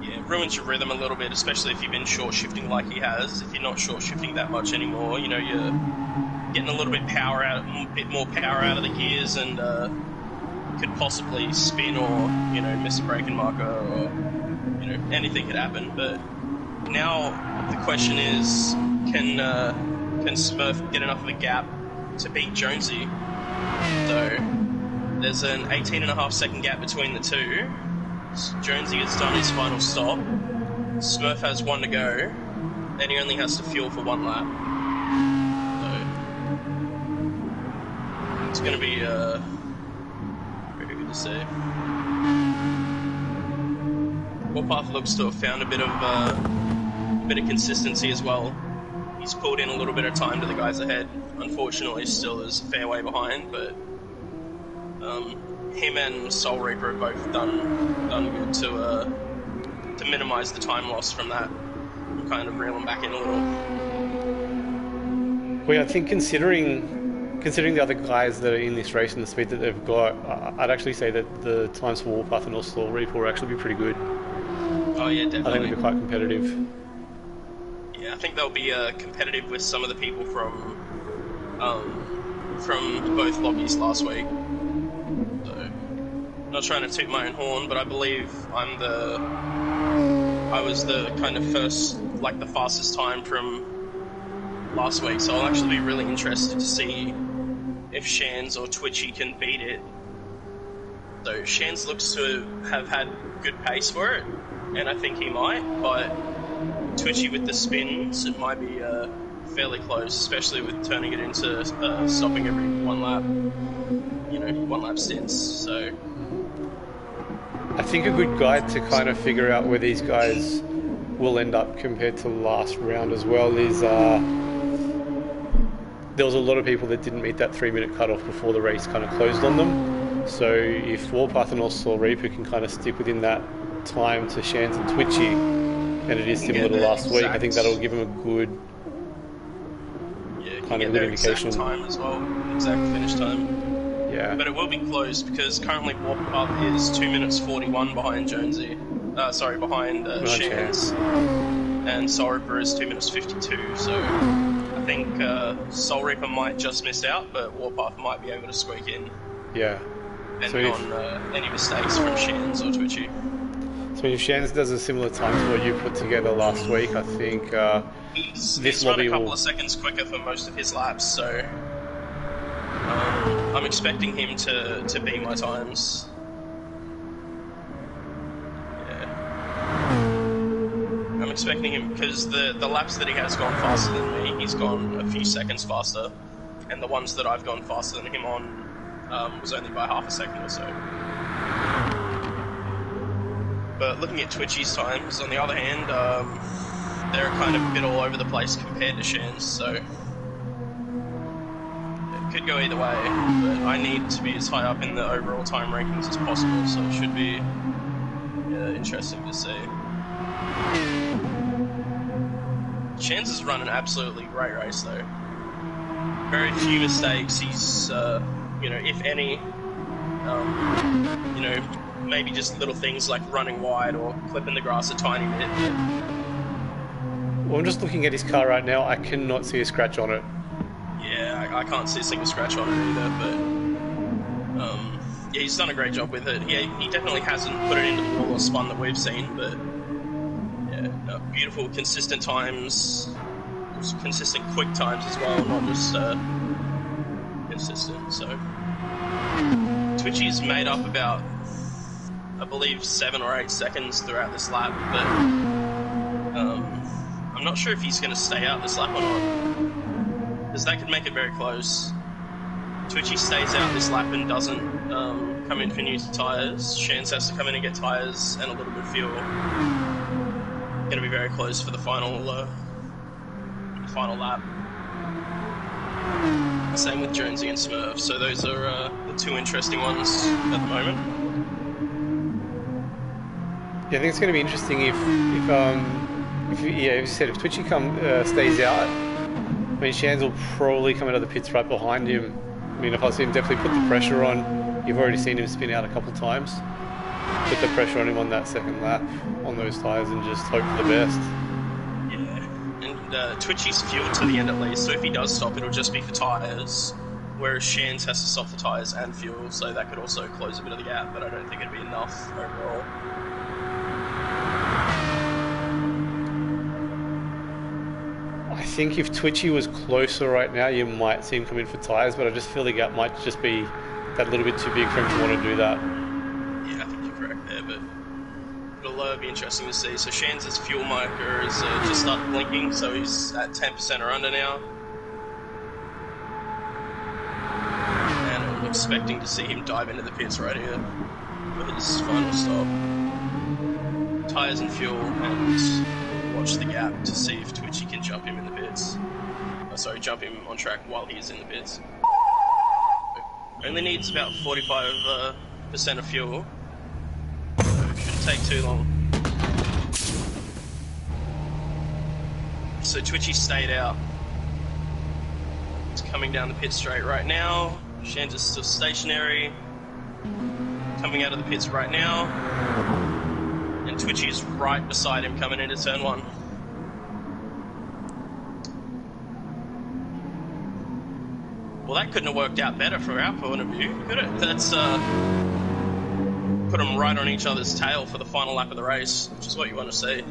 Yeah, it ruins your rhythm a little bit, especially if you've been short shifting like he has. If you're not short shifting that much anymore, you're getting a little bit more power out of the gears, and could possibly spin or miss a braking marker, or anything could happen. But now the question is, can Smurf get enough of a gap to beat Jonesy? So there's an 18.5 second gap between the two. Jonesy has done his final stop. Smurf has one to go, and he only has to fuel for one lap. So it's going to be very good to see. Warpath looks to have found a bit of consistency as well. He's pulled in a little bit of time to the guys ahead. Unfortunately, still is a fair way behind, but him and Soul Reaper have both done good to minimise the time loss from that and kind of reel them back in a little. Well, I think considering the other guys that are in this race and the speed that they've got, I'd actually say that the times for Warpath and Soul Reaper will actually be pretty good. Oh yeah, definitely. I think it'll be quite competitive. Yeah, I think they'll be competitive with some of the people from both lobbies last week. Not trying to toot my own horn, but I believe I was the kind of the fastest time from last week, so I'll actually be really interested to see if Shans or Twitchy can beat it. So Shans looks to have had good pace for it, and I think he might, but Twitchy with the spins, it might be fairly close, especially with turning it into stopping every one lap stints, so... I think a good guide to kind of figure out where these guys will end up compared to last round as well is there was a lot of people that didn't meet that 3-minute cutoff before the race kind of closed on them. So if Warpath and also Reaper can kind of stick within that time to Shans and Twitchy, and it is similar to last week, I think that'll give them a good kind of good indication. Exact time as well, exact finish time. Yeah. But it will be closed because currently Warpath is 2 minutes 41 behind Jonesy. Behind Shans. And Soul Reaper is 2 minutes 52. So I think Soul Reaper might just miss out, but Warpath might be able to squeak in. Yeah. Depending on any mistakes from Shans or Twitchy. So if Shans does a similar time to what you put together last week, I think he's run a couple of seconds quicker for most of his laps, so I'm expecting him to beat my times. Yeah. I'm expecting him, because the laps that he has gone faster than me, he's gone a few seconds faster, and the ones that I've gone faster than him on was only by half a second or so. But looking at Twitchy's times, on the other hand, they're kind of a bit all over the place compared to Shan's, so it could go either way, but I need to be as high up in the overall time rankings as possible, so it should be interesting to see. Shan's has run an absolutely great race though. Very few mistakes. He's, if any, maybe just little things like running wide or clipping the grass a tiny bit. Well, I'm just looking at his car right now. I cannot see a scratch on it. Yeah, I can't see a single scratch on it either, but he's done a great job with it. He definitely hasn't put it into the wall or spun that we've seen, but beautiful, consistent times, consistent quick times as well, not just consistent. So Twitchy's made up about, I believe, 7 or 8 seconds throughout this lap, but I'm not sure if he's going to stay out this lap or not, because that could make it very close. Twitchy stays out this lap and doesn't come in for new tyres. Shans has to come in and get tyres and a little bit of fuel. Going to be very close for the final lap. Same with Jonesy and Smurf. So those are the 2 interesting ones at the moment. Yeah, I think it's going to be interesting if you said if Twitchy stays out. I mean, Shans will probably come out of the pits right behind him. I mean, if I see him definitely put the pressure on, you've already seen him spin out a couple times. Put the pressure on him on that second lap on those tyres and just hope for the best. Yeah, and Twitchy's fueled to the end at least, so if he does stop, it'll just be for tyres, whereas Shans has to stop the tyres and fuel, so that could also close a bit of the gap, but I don't think it'd be enough overall. I think if Twitchy was closer right now, you might see him come in for tyres, but I just feel the gap might just be that little bit too big for him to want to do that. Yeah, I think you're correct there, but it'll be interesting to see. So Shans' fuel marker has just started blinking, so he's at 10% or under now. And I'm expecting to see him dive into the pits right here for his final stop. Tyres and fuel, and watch the gap to see if Twitchy can jump him in the pits. Jump him on track while he's in the pits. Only needs about 45% of fuel. So it shouldn't take too long. So Twitchy stayed out. He's coming down the pit straight right now. Shans is still stationary. Coming out of the pits right now. And Twitchy is right beside him coming into turn 1. Well, that couldn't have worked out better from our point of view, could it? That's put them right on each other's tail for the final lap of the race, which is what you want to see.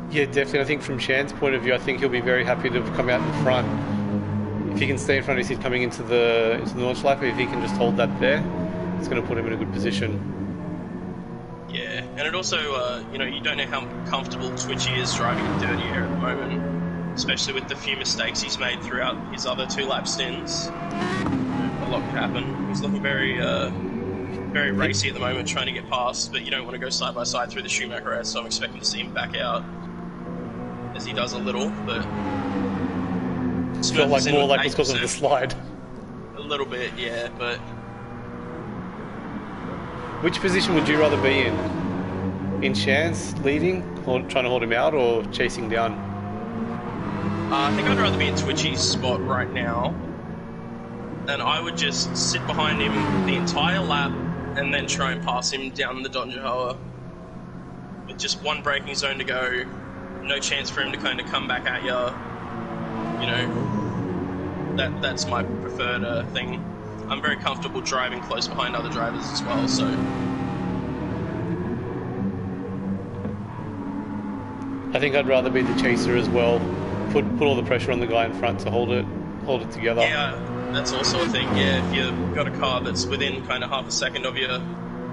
Yeah, definitely. I think from Shan's point of view, I think he'll be very happy to come out in front. If he can stay in front as he's coming into the launch lap, if he can just hold that there, it's going to put him in a good position. Yeah, and it also, you don't know how comfortable Twitchy is driving in dirty air at the moment, especially with the few mistakes he's made throughout his other 2 lap stints. A lot could happen. He's looking very racy at the moment, trying to get past, but you don't want to go side by side through the Schumacher S, so I'm expecting to see him back out, as he does a little, but... It felt like more like it's because of the slide. A little bit, yeah, but... Which position would you rather be in? In Shans, leading, or trying to hold him out, or chasing down? I think I'd rather be in Twitchy's spot right now. And I would just sit behind him the entire lap and then try and pass him down the Donjahoa. With just 1 braking zone to go, no chance for him to kind of come back at you. That's my preferred thing. I'm very comfortable driving close behind other drivers as well, so... I think I'd rather be the chaser as well. Put all the pressure on the guy in front to hold it together. Yeah, that's also a thing, yeah. If you've got a car that's within kind of half a second of you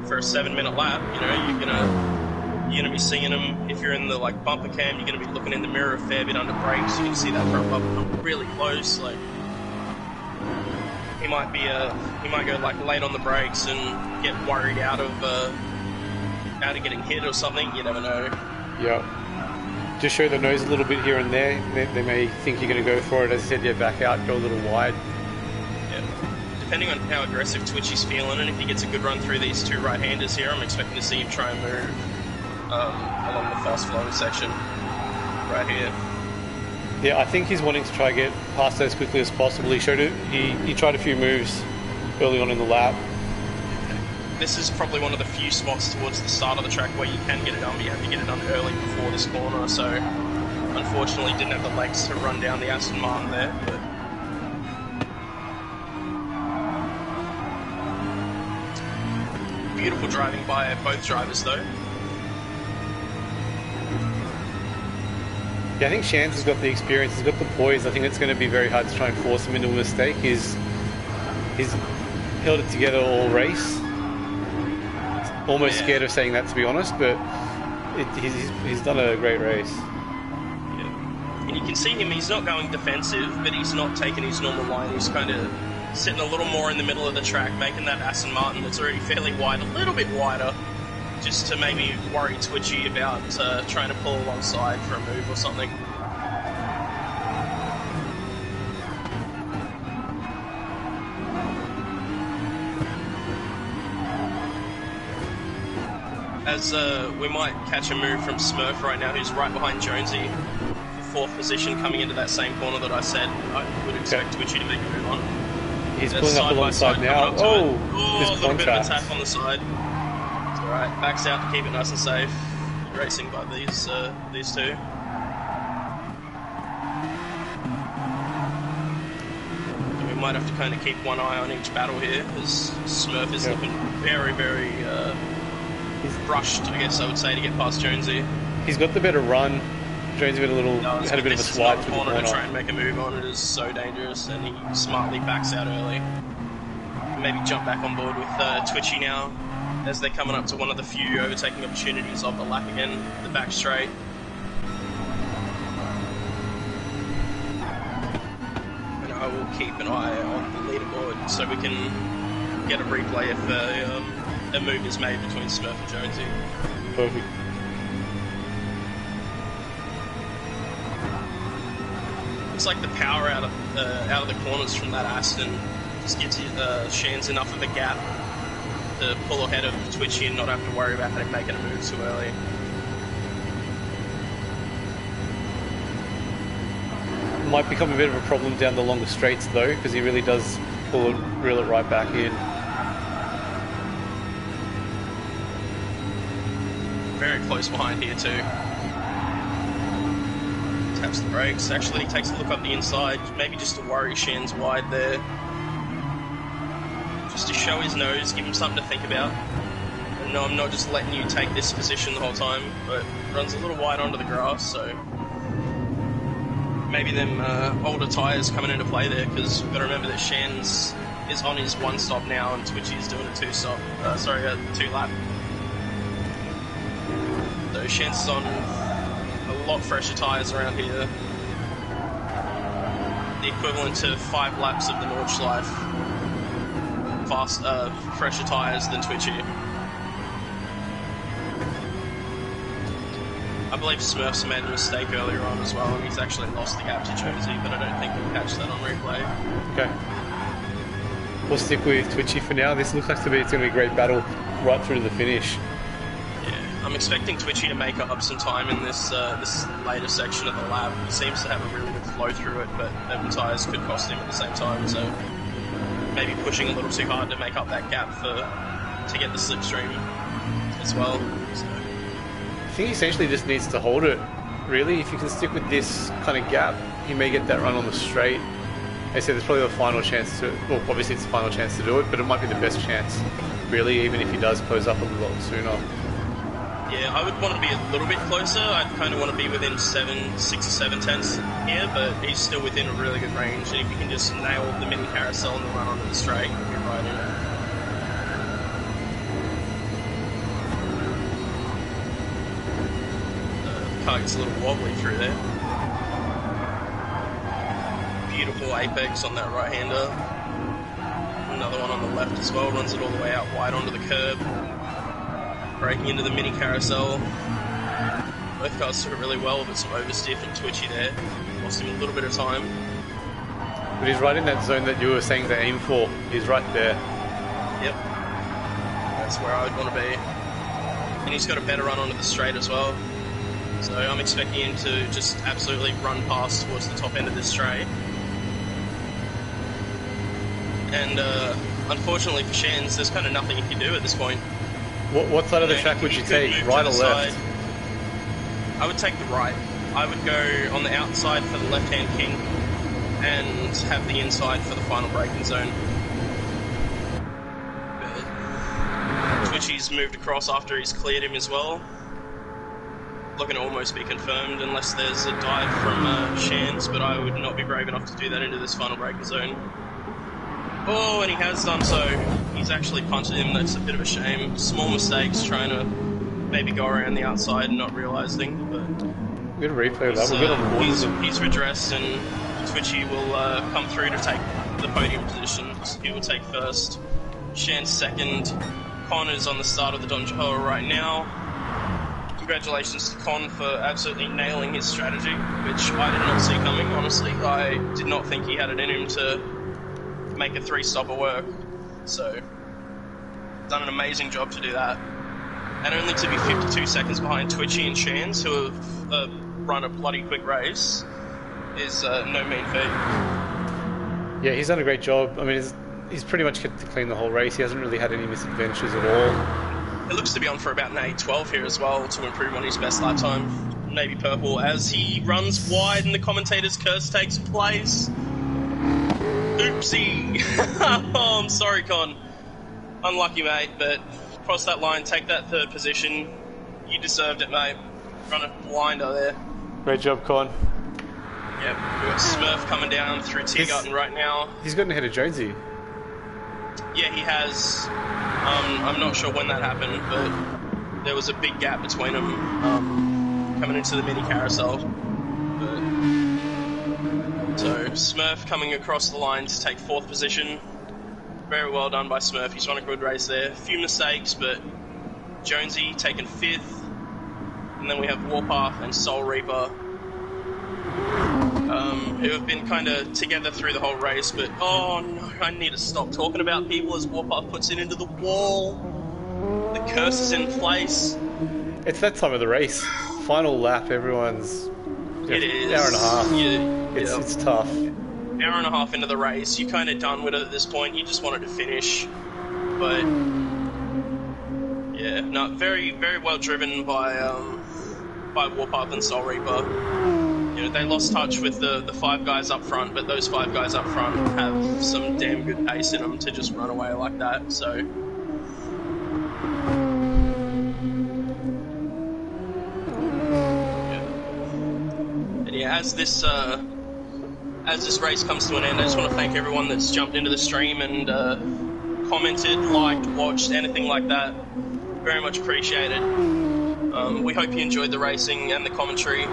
for a 7-minute lap, you're gonna be seeing him. If you're in the bumper cam, you're gonna be looking in the mirror a fair bit under brakes. You can see that front bumper come really close. He might go late on the brakes and get worried out of getting hit or something. You never know. Yeah. just show the nose a little bit here and there. They may think you're going to go for it. As I said, yeah, back out, go a little wide. Yeah. Depending on how aggressive Twitchy's feeling, and if he gets a good run through these two right-handers here, I'm expecting to see him try and move along the fast flowing section right here. Yeah, I think he's wanting to try and get past that as quickly as possible. He showed it. He tried a few moves early on in the lap. This is probably one of the few spots towards the start of the track where you can get it done, but you have to get it done early before this corner, so unfortunately didn't have the legs to run down the Aston Martin there. But beautiful driving by both drivers though. Yeah, I think Shans has got the experience, he's got the poise. I think it's going to be very hard to try and force him into a mistake. He's held it together all race. Almost scared of saying that, to be honest, but he's done a great race. Yeah. And you can see him, he's not going defensive, but he's not taking his normal line. He's kind of sitting a little more in the middle of the track, making that Aston Martin that's already fairly wide a little bit wider, just to maybe worry Twitchy about trying to pull alongside for a move or something. As we might catch a move from Smurf right now, who's right behind Jonesy for 4th position, coming into that same corner that I said I would expect Twitchy to make a move on. He's pulling up alongside now. Oh, a little bit of a tap on the side. It's alright, backs out to keep it nice and safe. Good racing by these two. We might have to kind of keep one eye on each battle here, as Smurf is looking very, very rushed, I guess I would say, to get past Jonesy. He's got the better run. Jonesy had a bit of a slide through the corner. To try and make a move on it is so dangerous, and he smartly backs out early. Maybe jump back on board with Twitchy now, as they're coming up to one of the few overtaking opportunities of the lap again, the back straight. And I will keep an eye on the leaderboard so we can get a replay if a move is made between Smurf and Jonesy. Perfect. Looks like the power out of the corners from that Aston just gives Shans enough of a gap to pull ahead of Twitchy and not have to worry about him making a move too early. Might become a bit of a problem down the longer straights though, because he really does reel it right back in. Very close behind here too. Taps the brakes. Actually, takes a look up the inside, maybe just to worry Shan's wide there. Just to show his nose, give him something to think about. And no, I'm not just letting you take this position the whole time, but runs a little wide onto the grass, so maybe them older tyres coming into play there, because we've got to remember that Shan's is on his one stop now and Twitchy is doing a two lap. So Shan's is on a lot fresher tyres around here. The equivalent to 5 laps of the Nordschleife. Fresher tyres than Twitchy. I believe Smurfs made a mistake earlier on as well, and he's actually lost the gap to Jonesy, but I don't think we'll catch that on replay. Okay. We'll stick with Twitchy for now. This looks like it's going to be a great battle right through to the finish. I'm expecting Twitchy to make up some time in this later section of the lap. He seems to have a really good flow through it, but them tyres could cost him at the same time, so maybe pushing a little too hard to make up that gap to get the slipstream as well. So I think he essentially just needs to hold it, really. If you can stick with this kind of gap, he may get that run on the straight. I said there's probably the final chance to, well, obviously it's the final chance to do it, but it might be the best chance, really, even if he does close up a lot sooner. Yeah, I would want to be a little bit closer. I'd kind of want to be within 6 or 7 tenths here, but he's still within a really good range. And if you can just nail the mini carousel and the run onto the straight, you'll be right in it. The car gets a little wobbly through there. Beautiful apex on that right-hander. Another one on the left as well, runs it all the way out wide onto the curb. Breaking into the mini carousel. Both cars took it really well, but some oversteer from Twitchy there. Lost him a little bit of time. But he's right in that zone that you were saying to aim for. He's right there. Yep. That's where I would want to be. And he's got a better run onto the straight as well. So I'm expecting him to just absolutely run past towards the top end of this straight. And unfortunately for Shans, there's kind of nothing he can do at this point. What side of the track would you take, right or left? I would take the right. I would go on the outside for the left-hand king and have the inside for the final braking zone. Twitchy's moved across after he's cleared him as well. Looking to almost be confirmed unless there's a dive from Shans, but I would not be brave enough to do that into this final braking zone. Oh, and he has done so. He's actually punted him. That's a bit of a shame. Small mistakes trying to maybe go around the outside and not realising, but... Good replay of that. We'll get on the board. He's redressed, and Twitchy will come through to take the podium position. He will take first. Shans second. Con is on the start of the Don Johoa right now. Congratulations to Con for absolutely nailing his strategy, which I did not see coming, honestly. I did not think he had it in him to make a three-stopper work. So, done an amazing job to do that. And only to be 52 seconds behind Twitchy and Shans, who have run a bloody quick race, is no mean feat. Yeah, he's done a great job. I mean, he's pretty much kept it clean the whole race. He hasn't really had any misadventures at all. It looks to be on for about an 8:12 here as well to improve on his best lap time. Navy purple as he runs wide and the commentator's curse takes place. Oopsie. Oh, I'm sorry, Con. Unlucky, mate, but cross that line, take that third position. You deserved it, mate. Run a blinder there. Great job, Con. Yep, we've got Smurf coming down through Tiergarten right now. He's gotten ahead of Jonesy. Yeah, he has. I'm not sure when that happened, but there was a big gap between them coming into the mini carousel. So Smurf coming across the line to take fourth position. Very well done by Smurf. He's run a good race there. A few mistakes, but Jonesy taking fifth. And then we have Warpath and Soul Reaper, who have been kind of together through the whole race, but oh no, I need to stop talking about people as Warpath puts it into the wall. The curse is in place. It's that time of the race. Final lap, everyone's... It is. Hour and a half. Yeah. It's tough. Hour and a half into the race, you're kind of done with it at this point. You just wanted to finish. But yeah, no, very, very well driven by Warpath and Soul Reaper. You know, they lost touch with the five guys up front, but those five guys up front have some damn good pace in them to just run away like that. So. Yeah, as this race comes to an end, I just want to thank everyone that's jumped into the stream and commented, liked, watched, anything like that. Very much appreciated. We hope you enjoyed the racing and the commentary.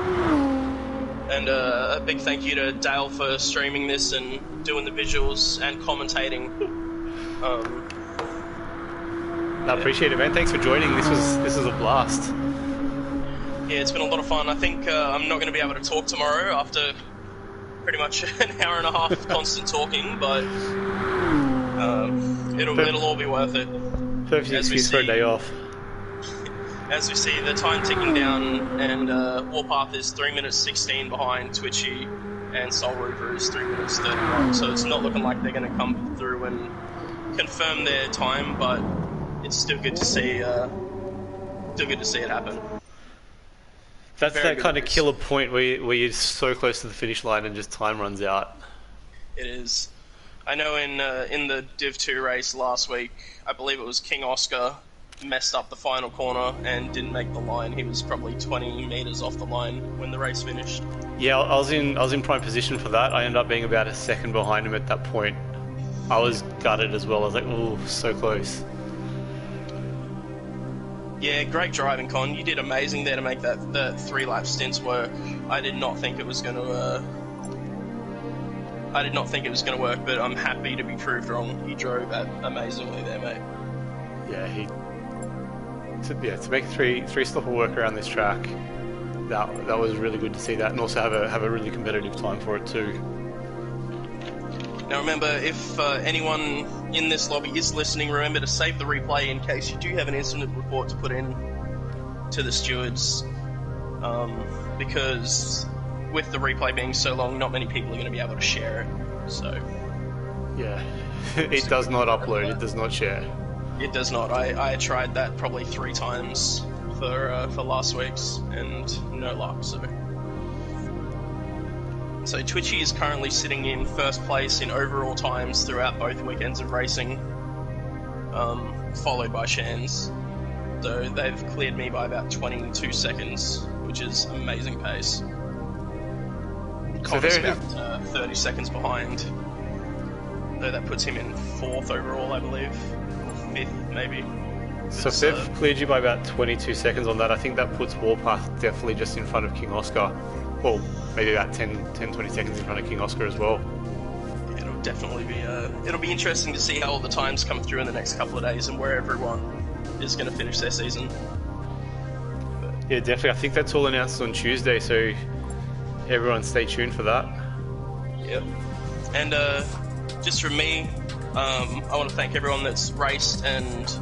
And a big thank you to Dale for streaming this and doing the visuals and commentating. I appreciate it, man. Thanks for joining. This was a blast. Yeah, it's been a lot of fun. I think I'm not going to be able to talk tomorrow after pretty much an hour and a half of constant talking, but it'll all be worth it. Perfect excuse for a day off. As we see the time ticking down, and Warpath is 3 minutes 16 behind Twitchy, and Soul Reaper is 3 minutes 31. So it's not looking like they're going to come through and confirm their time, but it's still good to see. Still good to see it happen. That's Very that kind race. of killer point where you're so close to the finish line and just time runs out. It is. I know in the Div 2 race last week, I believe it was King Oscar messed up the final corner and didn't make the line. He was probably 20 metres off the line when the race finished. Yeah, I was in prime position for that. I ended up being about a second behind him at that point. I was gutted as well. I was like, oh, so close. Yeah, great driving, Con. You did amazing there to make the 3-lap stints work. I did not think it was going to. I did not think it was going to work, but I'm happy to be proved wrong. You drove that amazingly there, mate. Yeah, to make three stopper work around this track that was really good to see that, and also have a really competitive time for it too. Now remember, if anyone in this lobby is listening, remember to save the replay in case you do have an incident report to put in to the stewards, because with the replay being so long, not many people are going to be able to share it. So yeah, it does not upload, it does not share. It does not. I tried that probably 3 times for last week's and no luck. So Twitchy is currently sitting in first place in overall times throughout both weekends of racing, followed by Shans. So they've cleared me by about 22 seconds, which is amazing pace. Connor's about 30 seconds behind, though that puts him in 4th overall, I believe, or 5th maybe. So if they've cleared you by about 22 seconds on that, I think that puts Warpath definitely just in front of King Oscar. Well, maybe about 10-20 seconds in front of King Oscar as well. It'll definitely be it'll be interesting to see how all the times come through in the next couple of days and where everyone is going to finish their season. Yeah, definitely. I think that's all announced on Tuesday, so everyone stay tuned for that. Yep. And just from me, I want to thank everyone that's raced and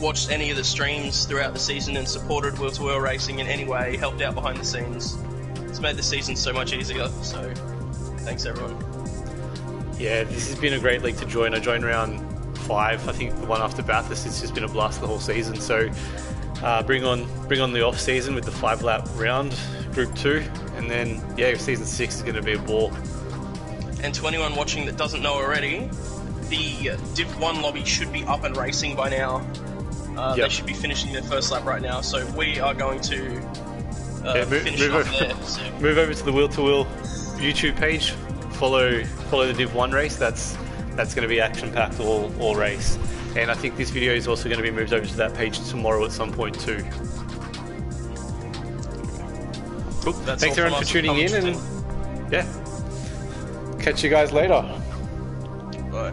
watched any of the streams throughout the season and supported W2W Racing in any way, helped out behind the scenes. It's made the season so much easier, so thanks everyone. Yeah, this has been a great league to join. I joined round 5, I think the one after Bathurst. It's just been a blast the whole season, so bring on the off season with the 5-lap round, Group 2, and then yeah, season 6 is going to be a ball. And to anyone watching that doesn't know already, the Div 1 lobby should be up and racing by now. Yep. They should be finishing their first lap right now, so we are going to move over to the Will2Will YouTube page. Follow the Div 1 race. That's going to be action-packed all race. And I think this video is also going to be moved over to that page tomorrow at some point too. Cool. Thanks everyone for tuning in, and yeah, catch you guys later. Bye.